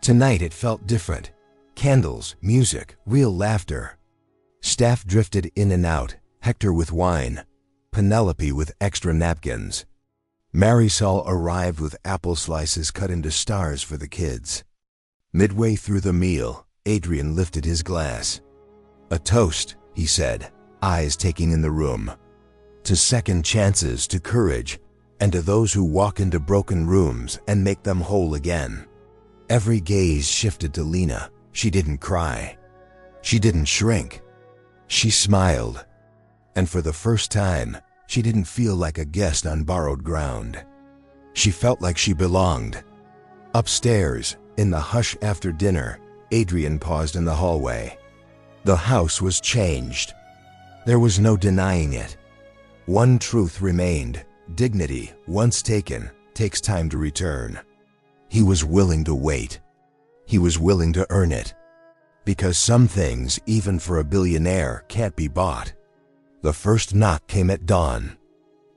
Tonight it felt different. Candles, music, real laughter. Staff drifted in and out, Hector with wine, Penelope with extra napkins. Marisol arrived with apple slices cut into stars for the kids. Midway through the meal, Adrian lifted his glass. "A toast," he said, eyes taking in the room. "To second chances, to courage, and to those who walk into broken rooms and make them whole again." Every gaze shifted to Lena. She didn't cry. She didn't shrink. She smiled. And for the first time, she didn't feel like a guest on borrowed ground. She felt like she belonged. Upstairs, in the hush after dinner, Adrian paused in the hallway. The house was changed. There was no denying it. One truth remained: dignity, once taken, takes time to return. He was willing to wait. He was willing to earn it. Because some things, even for a billionaire, can't be bought. The first knock came at dawn.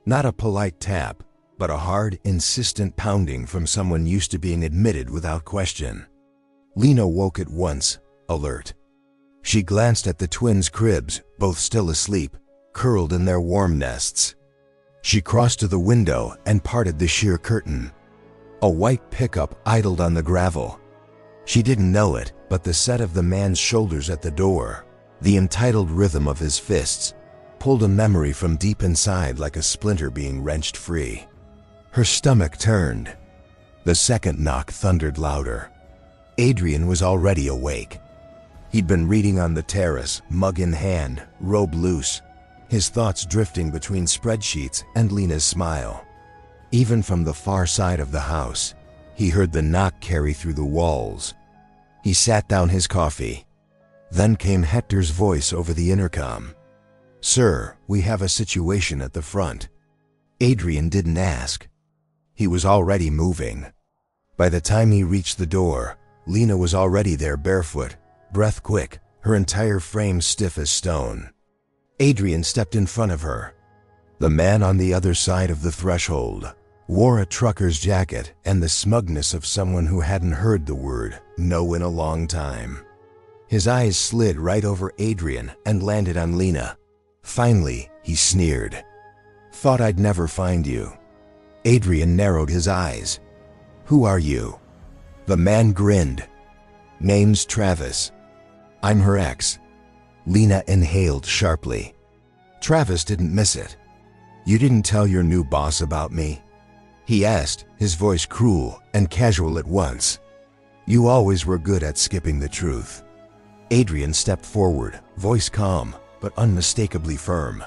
Not a polite tap, but a hard, insistent pounding from someone used to being admitted without question. Lena woke at once, alert. She glanced at the twins' cribs, both still asleep, curled in their warm nests. She crossed to the window and parted the sheer curtain. A white pickup idled on the gravel. She didn't know it, but the set of the man's shoulders at the door, the entitled rhythm of his fists, pulled a memory from deep inside like a splinter being wrenched free. Her stomach turned. The second knock thundered louder. Adrian was already awake. He'd been reading on the terrace, mug in hand, robe loose, his thoughts drifting between spreadsheets and Lena's smile. Even from the far side of the house, he heard the knock carry through the walls. He sat down his coffee. Then came Hector's voice over the intercom. "Sir, we have a situation at the front." Adrian didn't ask. He was already moving. By the time he reached the door, Lena was already there barefoot, breath quick, her entire frame stiff as stone. Adrian stepped in front of her. The man on the other side of the threshold wore a trucker's jacket and the smugness of someone who hadn't heard the word no in a long time. His eyes slid right over Adrian and landed on Lena. Finally, he sneered. "Thought I'd never find you." Adrian narrowed his eyes. "Who are you?" The man grinned. "Name's Travis. I'm her ex." Lena inhaled sharply. Travis didn't miss it. "You didn't tell your new boss about me?" he asked, his voice cruel and casual at once. "You always were good at skipping the truth." Adrian stepped forward, voice calm, but unmistakably firm.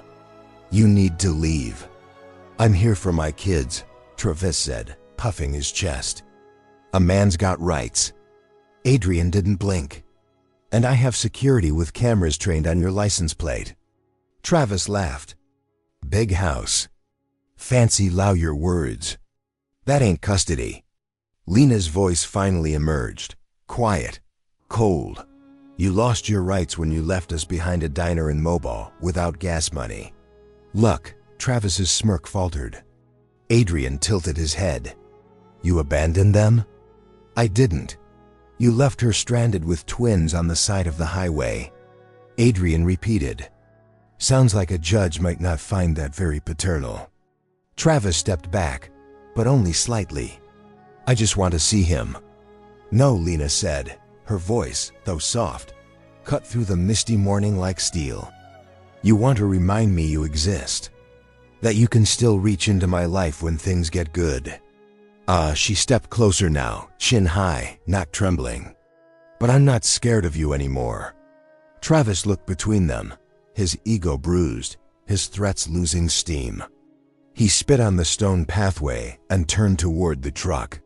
"You need to leave." "I'm here for my kids," Travis said, puffing his chest. "A man's got rights." Adrian didn't blink. "And I have security with cameras trained on your license plate." Travis laughed. "Big house. Fancy lawyer words. That ain't custody." Lena's voice finally emerged, quiet, cold. "You lost your rights when you left us behind a diner in Mobile without gas money." "Luck," Travis's smirk faltered. Adrian tilted his head. "You abandoned them?" "I didn't. You left her stranded with twins on the side of the highway." Adrian repeated. "Sounds like a judge might not find that very paternal." Travis stepped back, but only slightly. "I just want to see him." "No," Lena said, her voice, though soft, cut through the misty morning like steel. "You want to remind me you exist. That you can still reach into my life when things get good." She stepped closer now, chin high, not trembling. "But I'm not scared of you anymore." Travis looked between them, his ego bruised, his threats losing steam. He spit on the stone pathway and turned toward the truck.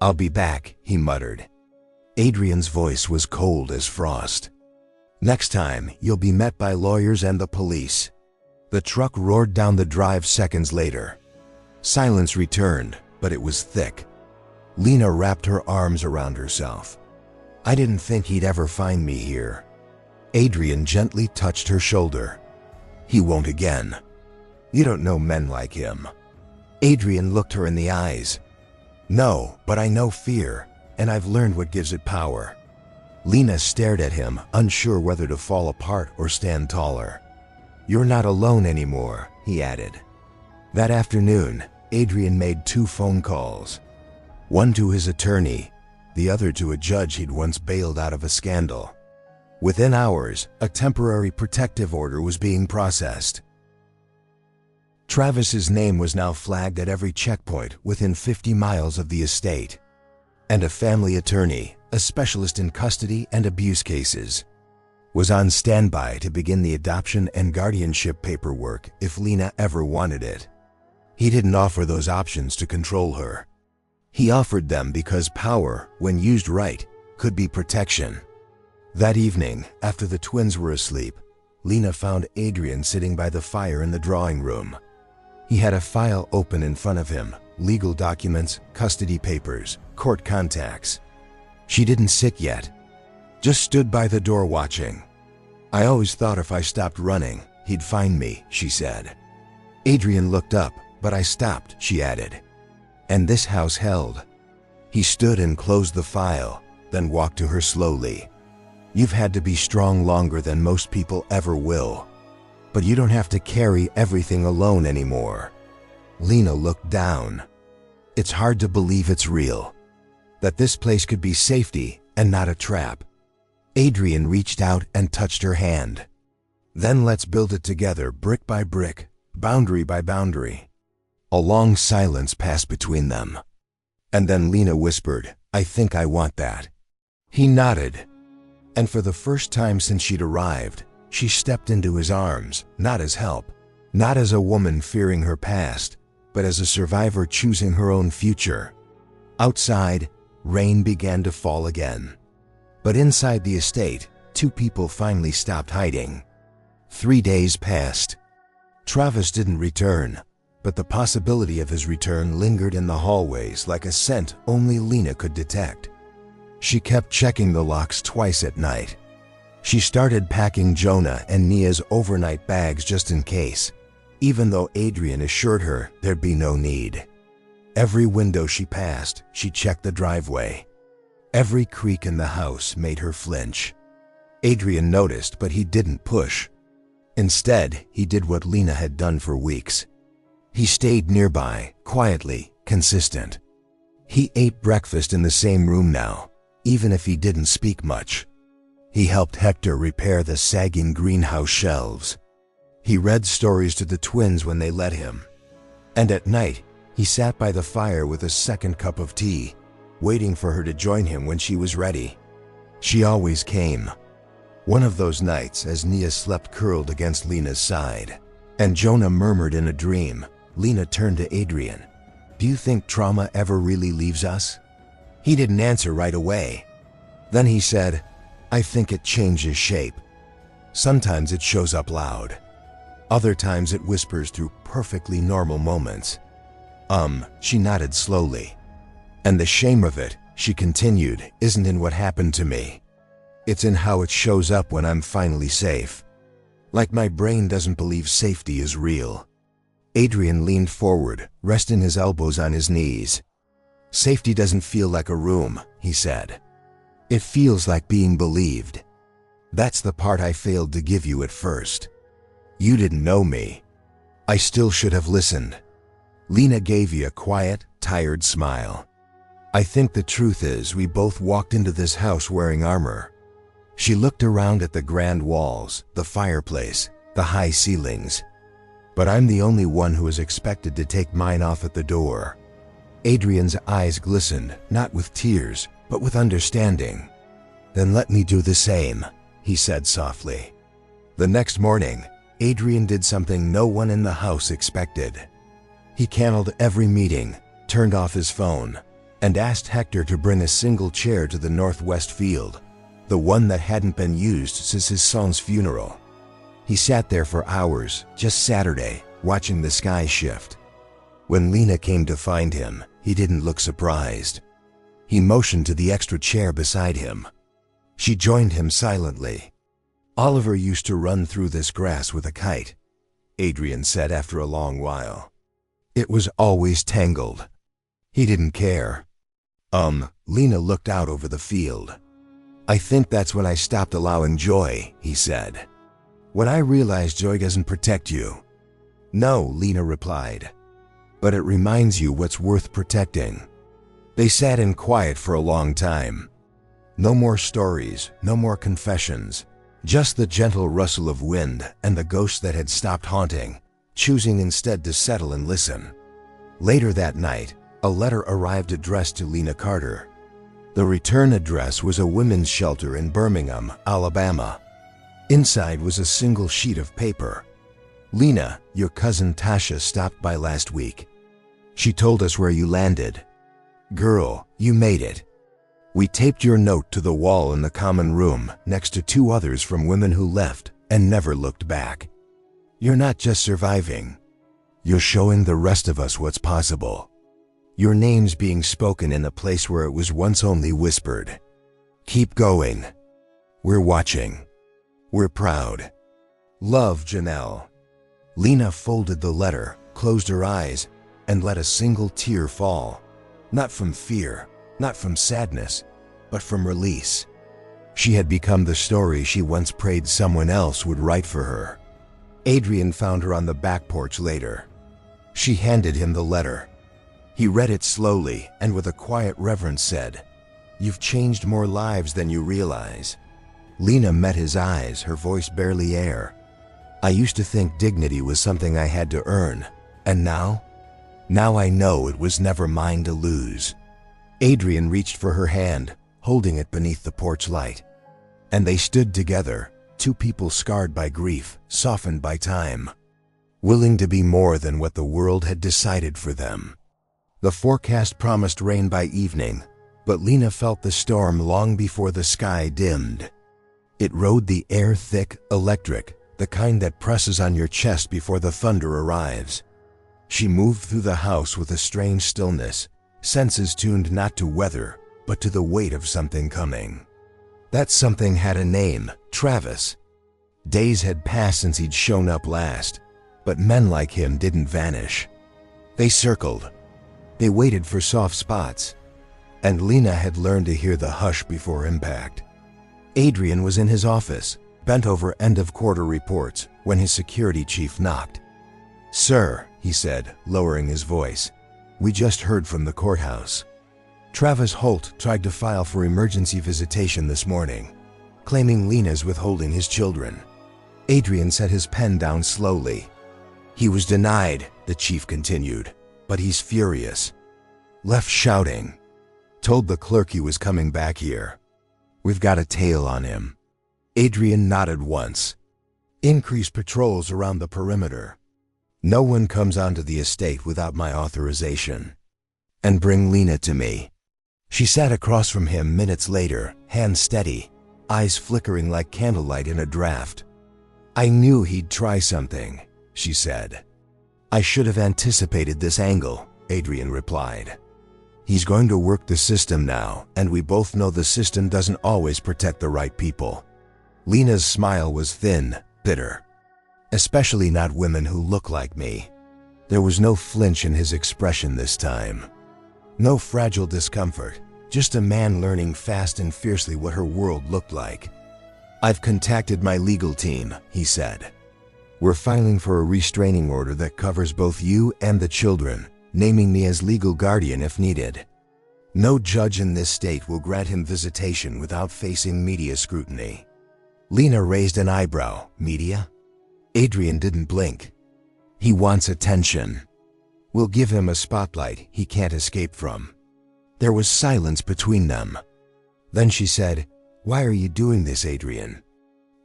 "I'll be back," he muttered. Adrian's voice was cold as frost. "Next time, you'll be met by lawyers and the police." The truck roared down the drive seconds later. Silence returned, but it was thick. Lena wrapped her arms around herself. "I didn't think he'd ever find me here." Adrian gently touched her shoulder. "He won't again. You don't know men like him." Adrian looked her in the eyes. "No, but I know fear, and I've learned what gives it power." Lena stared at him, unsure whether to fall apart or stand taller. "You're not alone anymore," he added. That afternoon, Adrian made 2 phone calls. One to his attorney, the other to a judge he'd once bailed out of a scandal. Within hours, a temporary protective order was being processed. Travis's name was now flagged at every checkpoint within 50 miles of the estate. And a family attorney, a specialist in custody and abuse cases, was on standby to begin the adoption and guardianship paperwork if Lena ever wanted it. He didn't offer those options to control her. He offered them because power, when used right, could be protection. That evening, after the twins were asleep, Lena found Adrian sitting by the fire in the drawing room. He had a file open in front of him, legal documents, custody papers, court contacts. She didn't sit yet, just stood by the door watching. "I always thought if I stopped running, he'd find me," she said. Adrian looked up, "But I stopped," she added. "And this house held." He stood and closed the file, then walked to her slowly. "You've had to be strong longer than most people ever will. But you don't have to carry everything alone anymore." Lena looked down. "It's hard to believe it's real. That this place could be safety and not a trap." Adrian reached out and touched her hand. "Then let's build it together, brick by brick, boundary by boundary." A long silence passed between them. And then Lena whispered, "I think I want that." He nodded. And for the first time since she'd arrived, she stepped into his arms, not as help, not as a woman fearing her past, but as a survivor choosing her own future. Outside, rain began to fall again. But inside the estate, two people finally stopped hiding. 3 days passed. Travis didn't return, but the possibility of his return lingered in the hallways like a scent only Lena could detect. She kept checking the locks twice at night. She started packing Jonah and Nia's overnight bags just in case, even though Adrian assured her there'd be no need. Every window she passed, she checked the driveway. Every creak in the house made her flinch. Adrian noticed, but he didn't push. Instead, he did what Lena had done for weeks. He stayed nearby, quietly, consistent. He ate breakfast in the same room now, even if he didn't speak much. He helped Hector repair the sagging greenhouse shelves. He read stories to the twins when they let him. And at night, he sat by the fire with a second cup of tea, waiting for her to join him when she was ready. She always came. One of those nights, as Nia slept curled against Lena's side, and Jonah murmured in a dream, Lena turned to Adrian. "Do you think trauma ever really leaves us?" He didn't answer right away. Then he said, "I think it changes shape. Sometimes it shows up loud. Other times it whispers through perfectly normal moments." She nodded slowly. "And the shame of it," she continued, "isn't in what happened to me. It's in how it shows up when I'm finally safe. Like my brain doesn't believe safety is real." Adrian leaned forward, resting his elbows on his knees. "Safety doesn't feel like a room," he said. "It feels like being believed. That's the part I failed to give you at first. You didn't know me. I still should have listened." Lena gave you a quiet, tired smile. "I think the truth is we both walked into this house wearing armor." She looked around at the grand walls, the fireplace, the high ceilings. "But I'm the only one who is expected to take mine off at the door." Adrian's eyes glistened, not with tears, but with understanding. "Then let me do the same," he said softly. The next morning, Adrian did something no one in the house expected. He canceled every meeting, turned off his phone, and asked Hector to bring a single chair to the northwest field, the one that hadn't been used since his son's funeral. He sat there for hours, just Saturday, watching the sky shift. When Lena came to find him, he didn't look surprised. He motioned to the extra chair beside him. She joined him silently. "Oliver used to run through this grass with a kite," Adrian said after a long while. "It was always tangled. He didn't care." Lena looked out over the field. "I think that's when I stopped allowing joy," he said. "When I realized joy doesn't protect you." "No," Lena replied. "But it reminds you what's worth protecting." They sat in quiet for a long time. No more stories, no more confessions, just the gentle rustle of wind and the ghost that had stopped haunting, choosing instead to settle and listen. Later that night, a letter arrived addressed to Lena Carter. The return address was a women's shelter in Birmingham, Alabama. Inside was a single sheet of paper. "Lena, your cousin Tasha stopped by last week. She told us where you landed. Girl, you made it. We taped your note to the wall in the common room next to 2 others from women who left and never looked back. You're not just surviving. You're showing the rest of us what's possible. Your name's being spoken in a place where it was once only whispered. Keep going. We're watching. We're proud. Love, Janelle. Lena folded the letter, closed her eyes, and let a single tear fall. Not from fear, not from sadness, but from release. She had become the story she once prayed someone else would write for her. Adrian found her on the back porch later. She handed him the letter. He read it slowly and with a quiet reverence said, "You've changed more lives than you realize." Lena met his eyes, her voice barely air. "I used to think dignity was something I had to earn, and now I know it was never mine to lose." Adrian reached for her hand, holding it beneath the porch light. And they stood together, 2 people scarred by grief, softened by time, willing to be more than what the world had decided for them. The forecast promised rain by evening, but Lena felt the storm long before the sky dimmed. It rode the air thick, electric, the kind that presses on your chest before the thunder arrives. She moved through the house with a strange stillness, senses tuned not to weather, but to the weight of something coming. That something had a name, Travis. Days had passed since he'd shown up last, but men like him didn't vanish. They circled. They waited for soft spots. And Lena had learned to hear the hush before impact. Adrian was in his office, bent over end-of-quarter reports, when his security chief knocked. "Sir," he said, lowering his voice, "we just heard from the courthouse. Travis Holt tried to file for emergency visitation this morning, claiming Lena's withholding his children." Adrian set his pen down slowly. "He was denied," the chief continued, "but he's furious. Left shouting. Told the clerk he was coming back here. We've got a tail on him." Adrian nodded once. "Increase patrols around the perimeter. No one comes onto the estate without my authorization. And bring Lena to me." She sat across from him minutes later, hands steady, eyes flickering like candlelight in a draft. "I knew he'd try something," she said. "I should have anticipated this angle," Adrian replied. "He's going to work the system now, and we both know the system doesn't always protect the right people." Lena's smile was thin, bitter. "Especially not women who look like me." There was no flinch in his expression this time. No fragile discomfort, just a man learning fast and fiercely what her world looked like. "I've contacted my legal team," he said. "We're filing for a restraining order that covers both you and the children, naming me as legal guardian if needed. No judge in this state will grant him visitation without facing media scrutiny." Lena raised an eyebrow. "Media?" Adrian didn't blink. "He wants attention. We'll give him a spotlight he can't escape from." There was silence between them. Then she said, "Why are you doing this, Adrian?"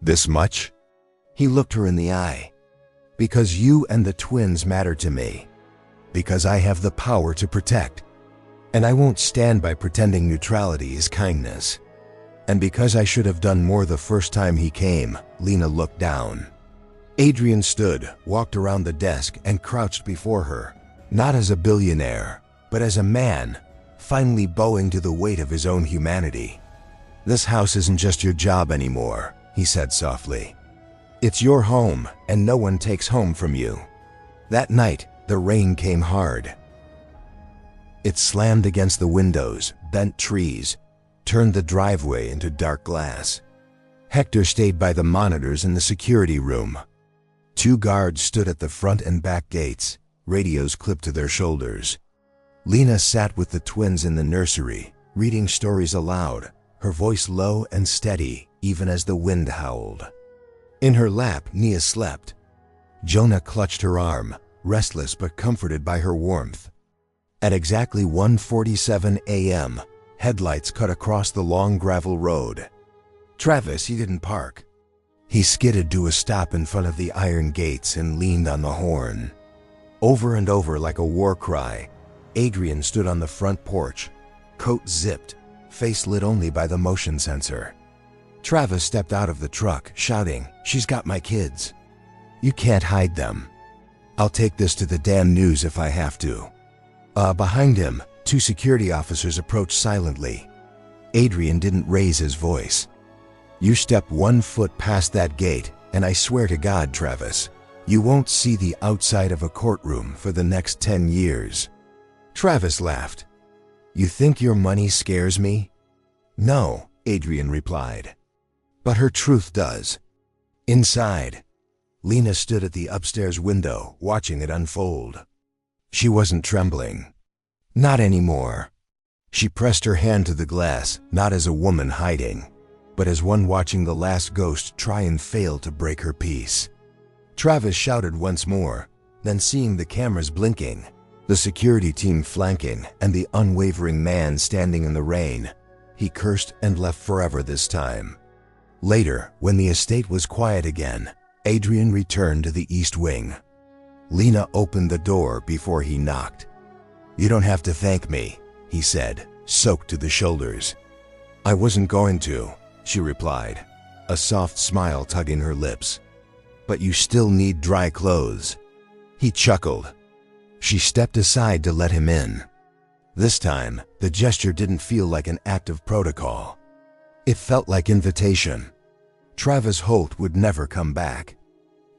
"This much?" He looked her in the eye. "Because you and the twins matter to me. Because I have the power to protect. And I won't stand by pretending neutrality is kindness. And because I should have done more the first time he came." Lena looked down. Adrian stood, walked around the desk, and crouched before her, not as a billionaire, but as a man, finally bowing to the weight of his own humanity. "This house isn't just your job anymore," he said softly. "It's your home, and no one takes home from you." That night, the rain came hard. It slammed against the windows, bent trees, turned the driveway into dark glass. Hector stayed by the monitors in the security room. 2 guards stood at the front and back gates, radios clipped to their shoulders. Lena sat with the twins in the nursery, reading stories aloud, her voice low and steady, even as the wind howled. In her lap, Nia slept. Jonah clutched her arm, restless but comforted by her warmth. At exactly 1:47 a.m., headlights cut across the long gravel road. Travis, he didn't park. He skidded to a stop in front of the iron gates and leaned on the horn. Over and over like a war cry, Adrian stood on the front porch, coat zipped, face lit only by the motion sensor. Travis stepped out of the truck, shouting, "She's got my kids. You can't hide them. I'll take this to the damn news if I have to." Behind him, two security officers approached silently. Adrian didn't raise his voice. "You step 1 foot past that gate, and I swear to God, Travis, you won't see the outside of a courtroom for the next 10 years. Travis laughed. "You think your money scares me?" "No," Adrian replied. "But her truth does." Inside, Lena stood at the upstairs window, watching it unfold. She wasn't trembling. Not anymore. She pressed her hand to the glass, not as a woman hiding, but as one watching the last ghost try and fail to break her peace. Travis shouted once more, then seeing the cameras blinking, the security team flanking, and the unwavering man standing in the rain, he cursed and left forever this time. Later, when the estate was quiet again, Adrian returned to the East Wing. Lena opened the door before he knocked. "You don't have to thank me," he said, soaked to the shoulders. "I wasn't going to," she replied, a soft smile tugging her lips. "But you still need dry clothes." He chuckled. She stepped aside to let him in. This time, the gesture didn't feel like an act of protocol. It felt like invitation. Travis Holt would never come back.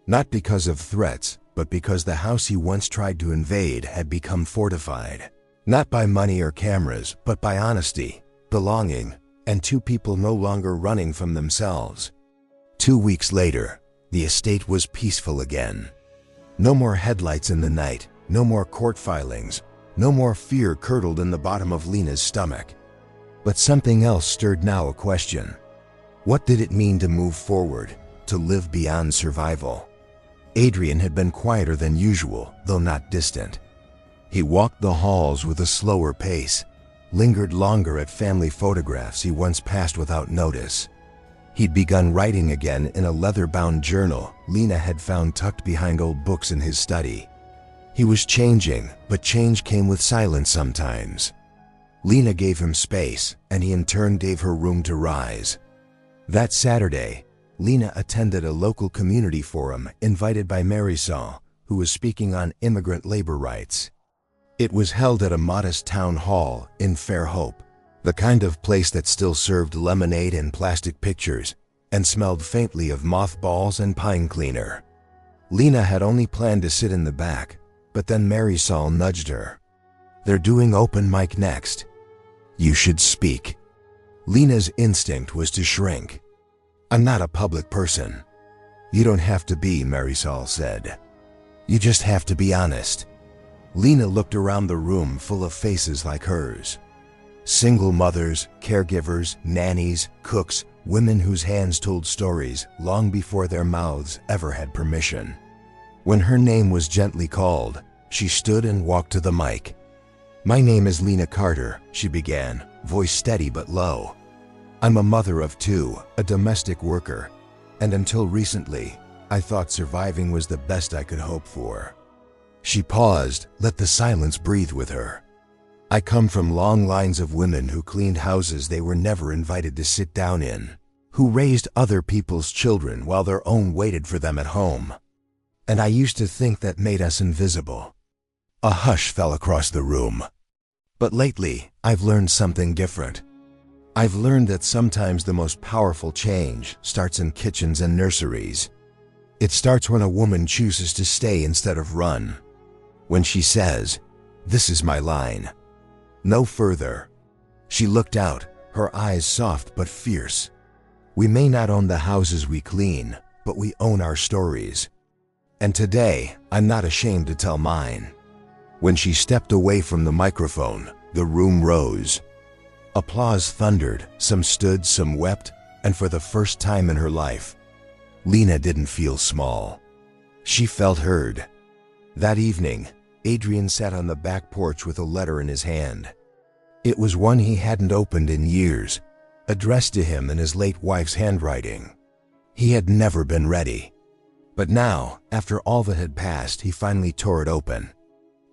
Not because of threats, but because the house he once tried to invade had become fortified. Not by money or cameras, but by honesty, belonging, and two people no longer running from themselves. 2 weeks later, the estate was peaceful again. No more headlights in the night, no more court filings, no more fear curdled in the bottom of Lena's stomach. But something else stirred now, a question. What did it mean to move forward, to live beyond survival? Adrian had been quieter than usual, though not distant. He walked the halls with a slower pace, lingered longer at family photographs he once passed without notice. He'd begun writing again in a leather-bound journal Lena had found tucked behind old books in his study. He was changing, but change came with silence sometimes. Lena gave him space, and he in turn gave her room to rise. That Saturday, Lena attended a local community forum invited by Marisol, who was speaking on immigrant labor rights. It was held at a modest town hall in Fairhope, the kind of place that still served lemonade and plastic pictures and smelled faintly of mothballs and pine cleaner. Lena had only planned to sit in the back, but then Marisol nudged her. "They're doing open mic next. You should speak." Lena's instinct was to shrink. "I'm not a public person." "You don't have to be," Marisol said. "You just have to be honest." Lena looked around the room full of faces like hers. Single mothers, caregivers, nannies, cooks, women whose hands told stories long before their mouths ever had permission. When her name was gently called, she stood and walked to the mic. "My name is Lena Carter," she began, voice steady but low. "I'm a mother of 2, a domestic worker, and until recently, I thought surviving was the best I could hope for." She paused, let the silence breathe with her. "I come from long lines of women who cleaned houses they were never invited to sit down in, who raised other people's children while their own waited for them at home. And I used to think that made us invisible." A hush fell across the room. "But lately, I've learned something different. I've learned that sometimes the most powerful change starts in kitchens and nurseries. It starts when a woman chooses to stay instead of run. When she says, 'This is my line. No further.'" She looked out, her eyes soft but fierce. "We may not own the houses we clean, but we own our stories. And today, I'm not ashamed to tell mine." When she stepped away from the microphone, the room rose. Applause thundered, some stood, some wept, and for the first time in her life, Lena didn't feel small. She felt heard. That evening, Adrian sat on the back porch with a letter in his hand. It was one he hadn't opened in years, addressed to him in his late wife's handwriting. He had never been ready. But now, after all that had passed, he finally tore it open.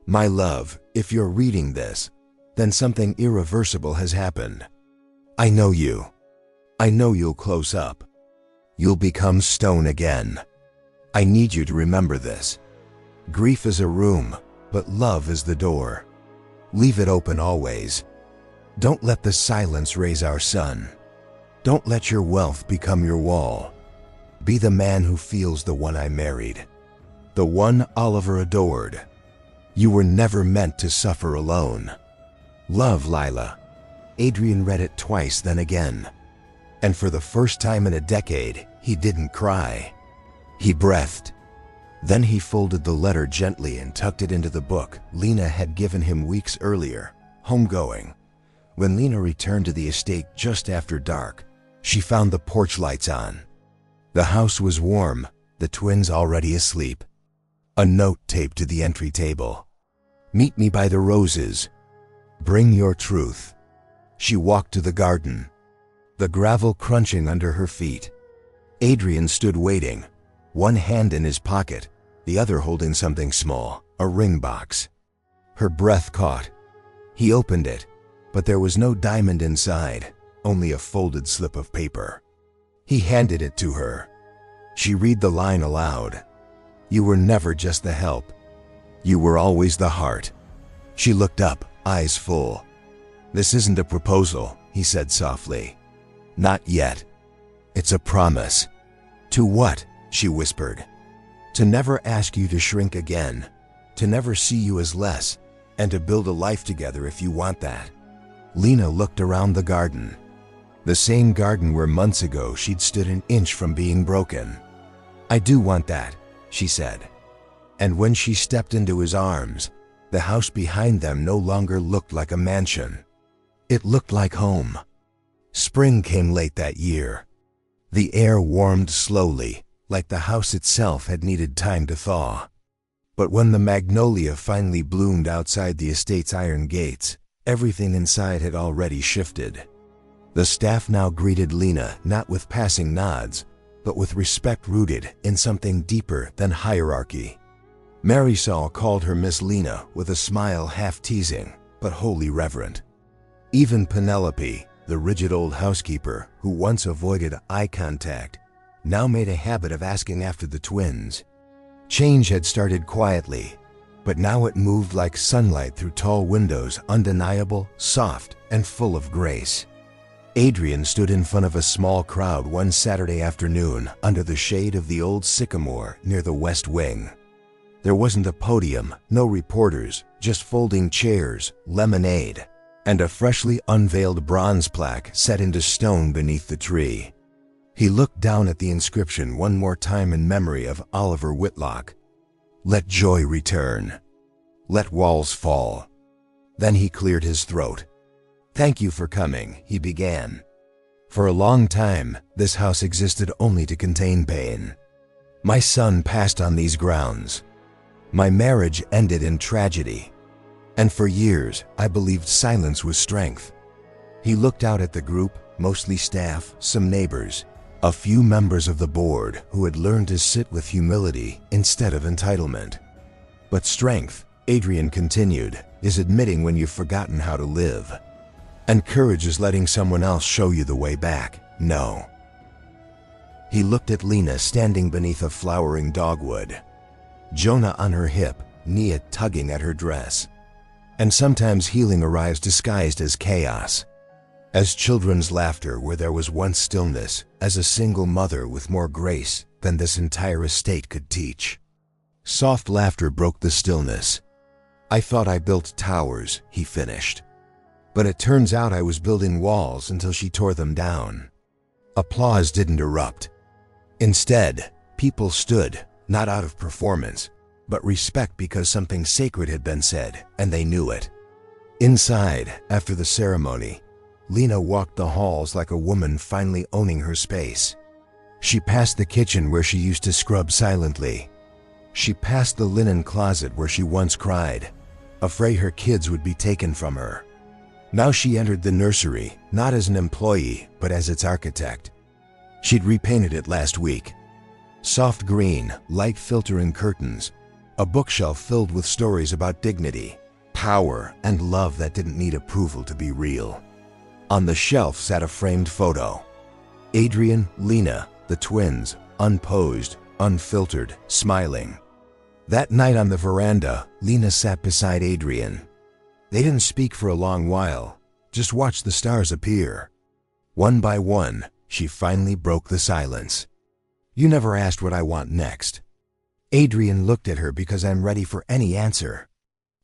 My love, if you're reading this, then something irreversible has happened. I know you. I know you'll close up. You'll become stone again. I need you to remember this. Grief is a room, but love is the door. Leave it open always. Don't let the silence raise our sun. Don't let your wealth become your wall. Be the man who feels the one I married. The one Oliver adored. You were never meant to suffer alone. Love, Lila. Adrian read it twice, then again. And for the first time in a decade, he didn't cry. He breathed. Then he folded the letter gently and tucked it into the book Lena had given him weeks earlier, homegoing. When Lena returned to the estate just after dark, she found the porch lights on. The house was warm, the twins already asleep. A note taped to the entry table. Meet me by the roses. Bring your truth. She walked to the garden, the gravel crunching under her feet. Adrian stood waiting, one hand in his pocket, the other holding something small, a ring box. Her breath caught. He opened it, but there was no diamond inside, only a folded slip of paper. He handed it to her. She read the line aloud. You were never just the help. You were always the heart. She looked up, eyes full. This isn't a proposal, he said softly. Not yet. It's a promise. To what? She whispered. To never ask you to shrink again, to never see you as less, and to build a life together if you want that. Lena looked around the garden. The same garden where months ago she'd stood an inch from being broken. I do want that, she said. And when she stepped into his arms, the house behind them no longer looked like a mansion. It looked like home. Spring came late that year. The air warmed slowly, like the house itself had needed time to thaw. But when the magnolia finally bloomed outside the estate's iron gates, everything inside had already shifted. The staff now greeted Lena not with passing nods, but with respect rooted in something deeper than hierarchy. Marisol called her Miss Lena with a smile half teasing, but wholly reverent. Even Penelope, the rigid old housekeeper who once avoided eye contact, now made a habit of asking after the twins. Change had started quietly, but now it moved like sunlight through tall windows, undeniable, soft, and full of grace. Adrian stood in front of a small crowd one Saturday afternoon under the shade of the old sycamore near the west wing. There wasn't a podium, no reporters, just folding chairs, lemonade, and a freshly unveiled bronze plaque set into stone beneath the tree. He looked down at the inscription one more time in memory of Oliver Whitlock. Let joy return. Let walls fall. Then he cleared his throat. Thank you for coming, he began. For a long time, this house existed only to contain pain. My son passed on these grounds. My marriage ended in tragedy. And for years, I believed silence was strength. He looked out at the group, mostly staff, some neighbors, a few members of the board who had learned to sit with humility instead of entitlement. But strength, Adrian continued, is admitting when you've forgotten how to live. And courage is letting someone else show you the way back. No. He looked at Lena standing beneath a flowering dogwood. Jonah on her hip, Nia tugging at her dress. And sometimes healing arrives disguised as chaos. As children's laughter where there was once stillness, as a single mother with more grace than this entire estate could teach. Soft laughter broke the stillness. I thought I built towers, he finished. But it turns out I was building walls until she tore them down. Applause didn't erupt. Instead, people stood, not out of performance, but respect because something sacred had been said, and they knew it. Inside, after the ceremony, Lena walked the halls like a woman finally owning her space. She passed the kitchen where she used to scrub silently. She passed the linen closet where she once cried, afraid her kids would be taken from her. Now she entered the nursery, not as an employee, but as its architect. She'd repainted it last week. Soft green, light filtering curtains, a bookshelf filled with stories about dignity, power, and love that didn't need approval to be real. On the shelf sat a framed photo. Adrian, Lena, the twins, unposed, unfiltered, smiling. That night on the veranda, Lena sat beside Adrian. They didn't speak for a long while, just watched the stars appear. One by one, she finally broke the silence. "You never asked what I want next." Adrian looked at her because I'm ready for any answer.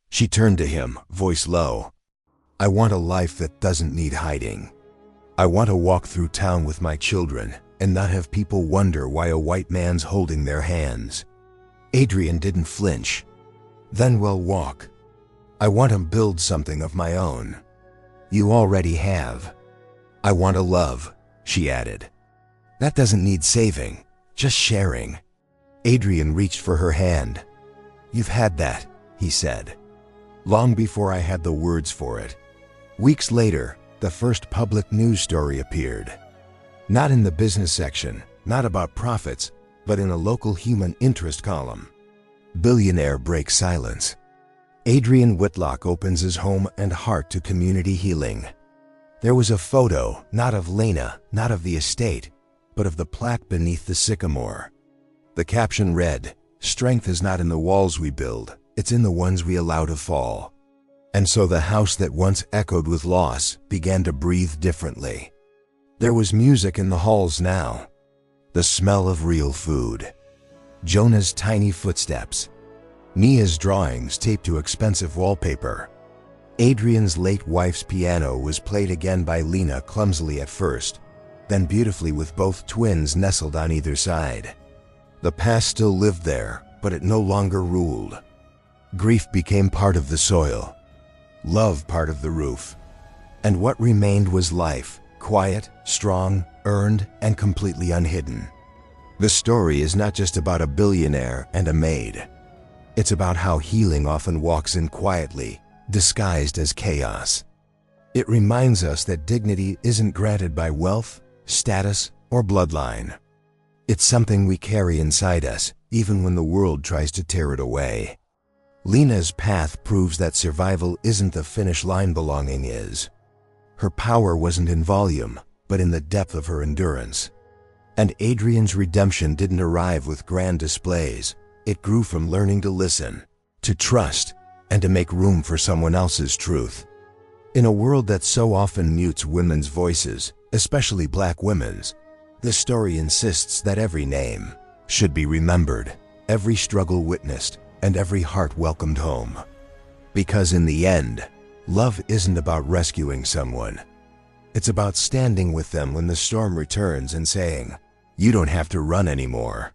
She turned to him, voice low. "I want a life that doesn't need hiding. I want to walk through town with my children and not have people wonder why a white man's holding their hands." Adrian didn't flinch. "Then we'll walk. I want to build something of my own." "You already have." "I want to love," she added. "That doesn't need saving, just sharing." Adrian reached for her hand. "You've had that," he said, long before I had the words for it. Weeks later, the first public news story appeared. Not in the business section, not about profits, but in a local human interest column. Billionaire breaks silence. Adrian Whitlock opens his home and heart to community healing. There was a photo, not of Lena, not of the estate, but of the plaque beneath the sycamore. The caption read, "Strength is not in the walls we build, it's in the ones we allow to fall." And so the house that once echoed with loss began to breathe differently. There was music in the halls now. The smell of real food. Jonah's tiny footsteps. Mia's drawings taped to expensive wallpaper. Adrian's late wife's piano was played again by Lena clumsily at first, then beautifully with both twins nestled on either side. The past still lived there, but it no longer ruled. Grief became part of the soil, love part of the roof. And what remained was life, quiet, strong, earned, and completely unhidden. The story is not just about a billionaire and a maid. It's about how healing often walks in quietly, disguised as chaos. It reminds us that dignity isn't granted by wealth, status, or bloodline. It's something we carry inside us, even when the world tries to tear it away. Lena's path proves that survival isn't the finish line, belonging is. Her power wasn't in volume, but in the depth of her endurance. And Adrian's redemption didn't arrive with grand displays. It grew from learning to listen, to trust, and to make room for someone else's truth. In a world that so often mutes women's voices, especially Black women's, this story insists that every name should be remembered, every struggle witnessed, and every heart welcomed home. Because in the end, love isn't about rescuing someone. It's about standing with them when the storm returns and saying, "You don't have to run anymore."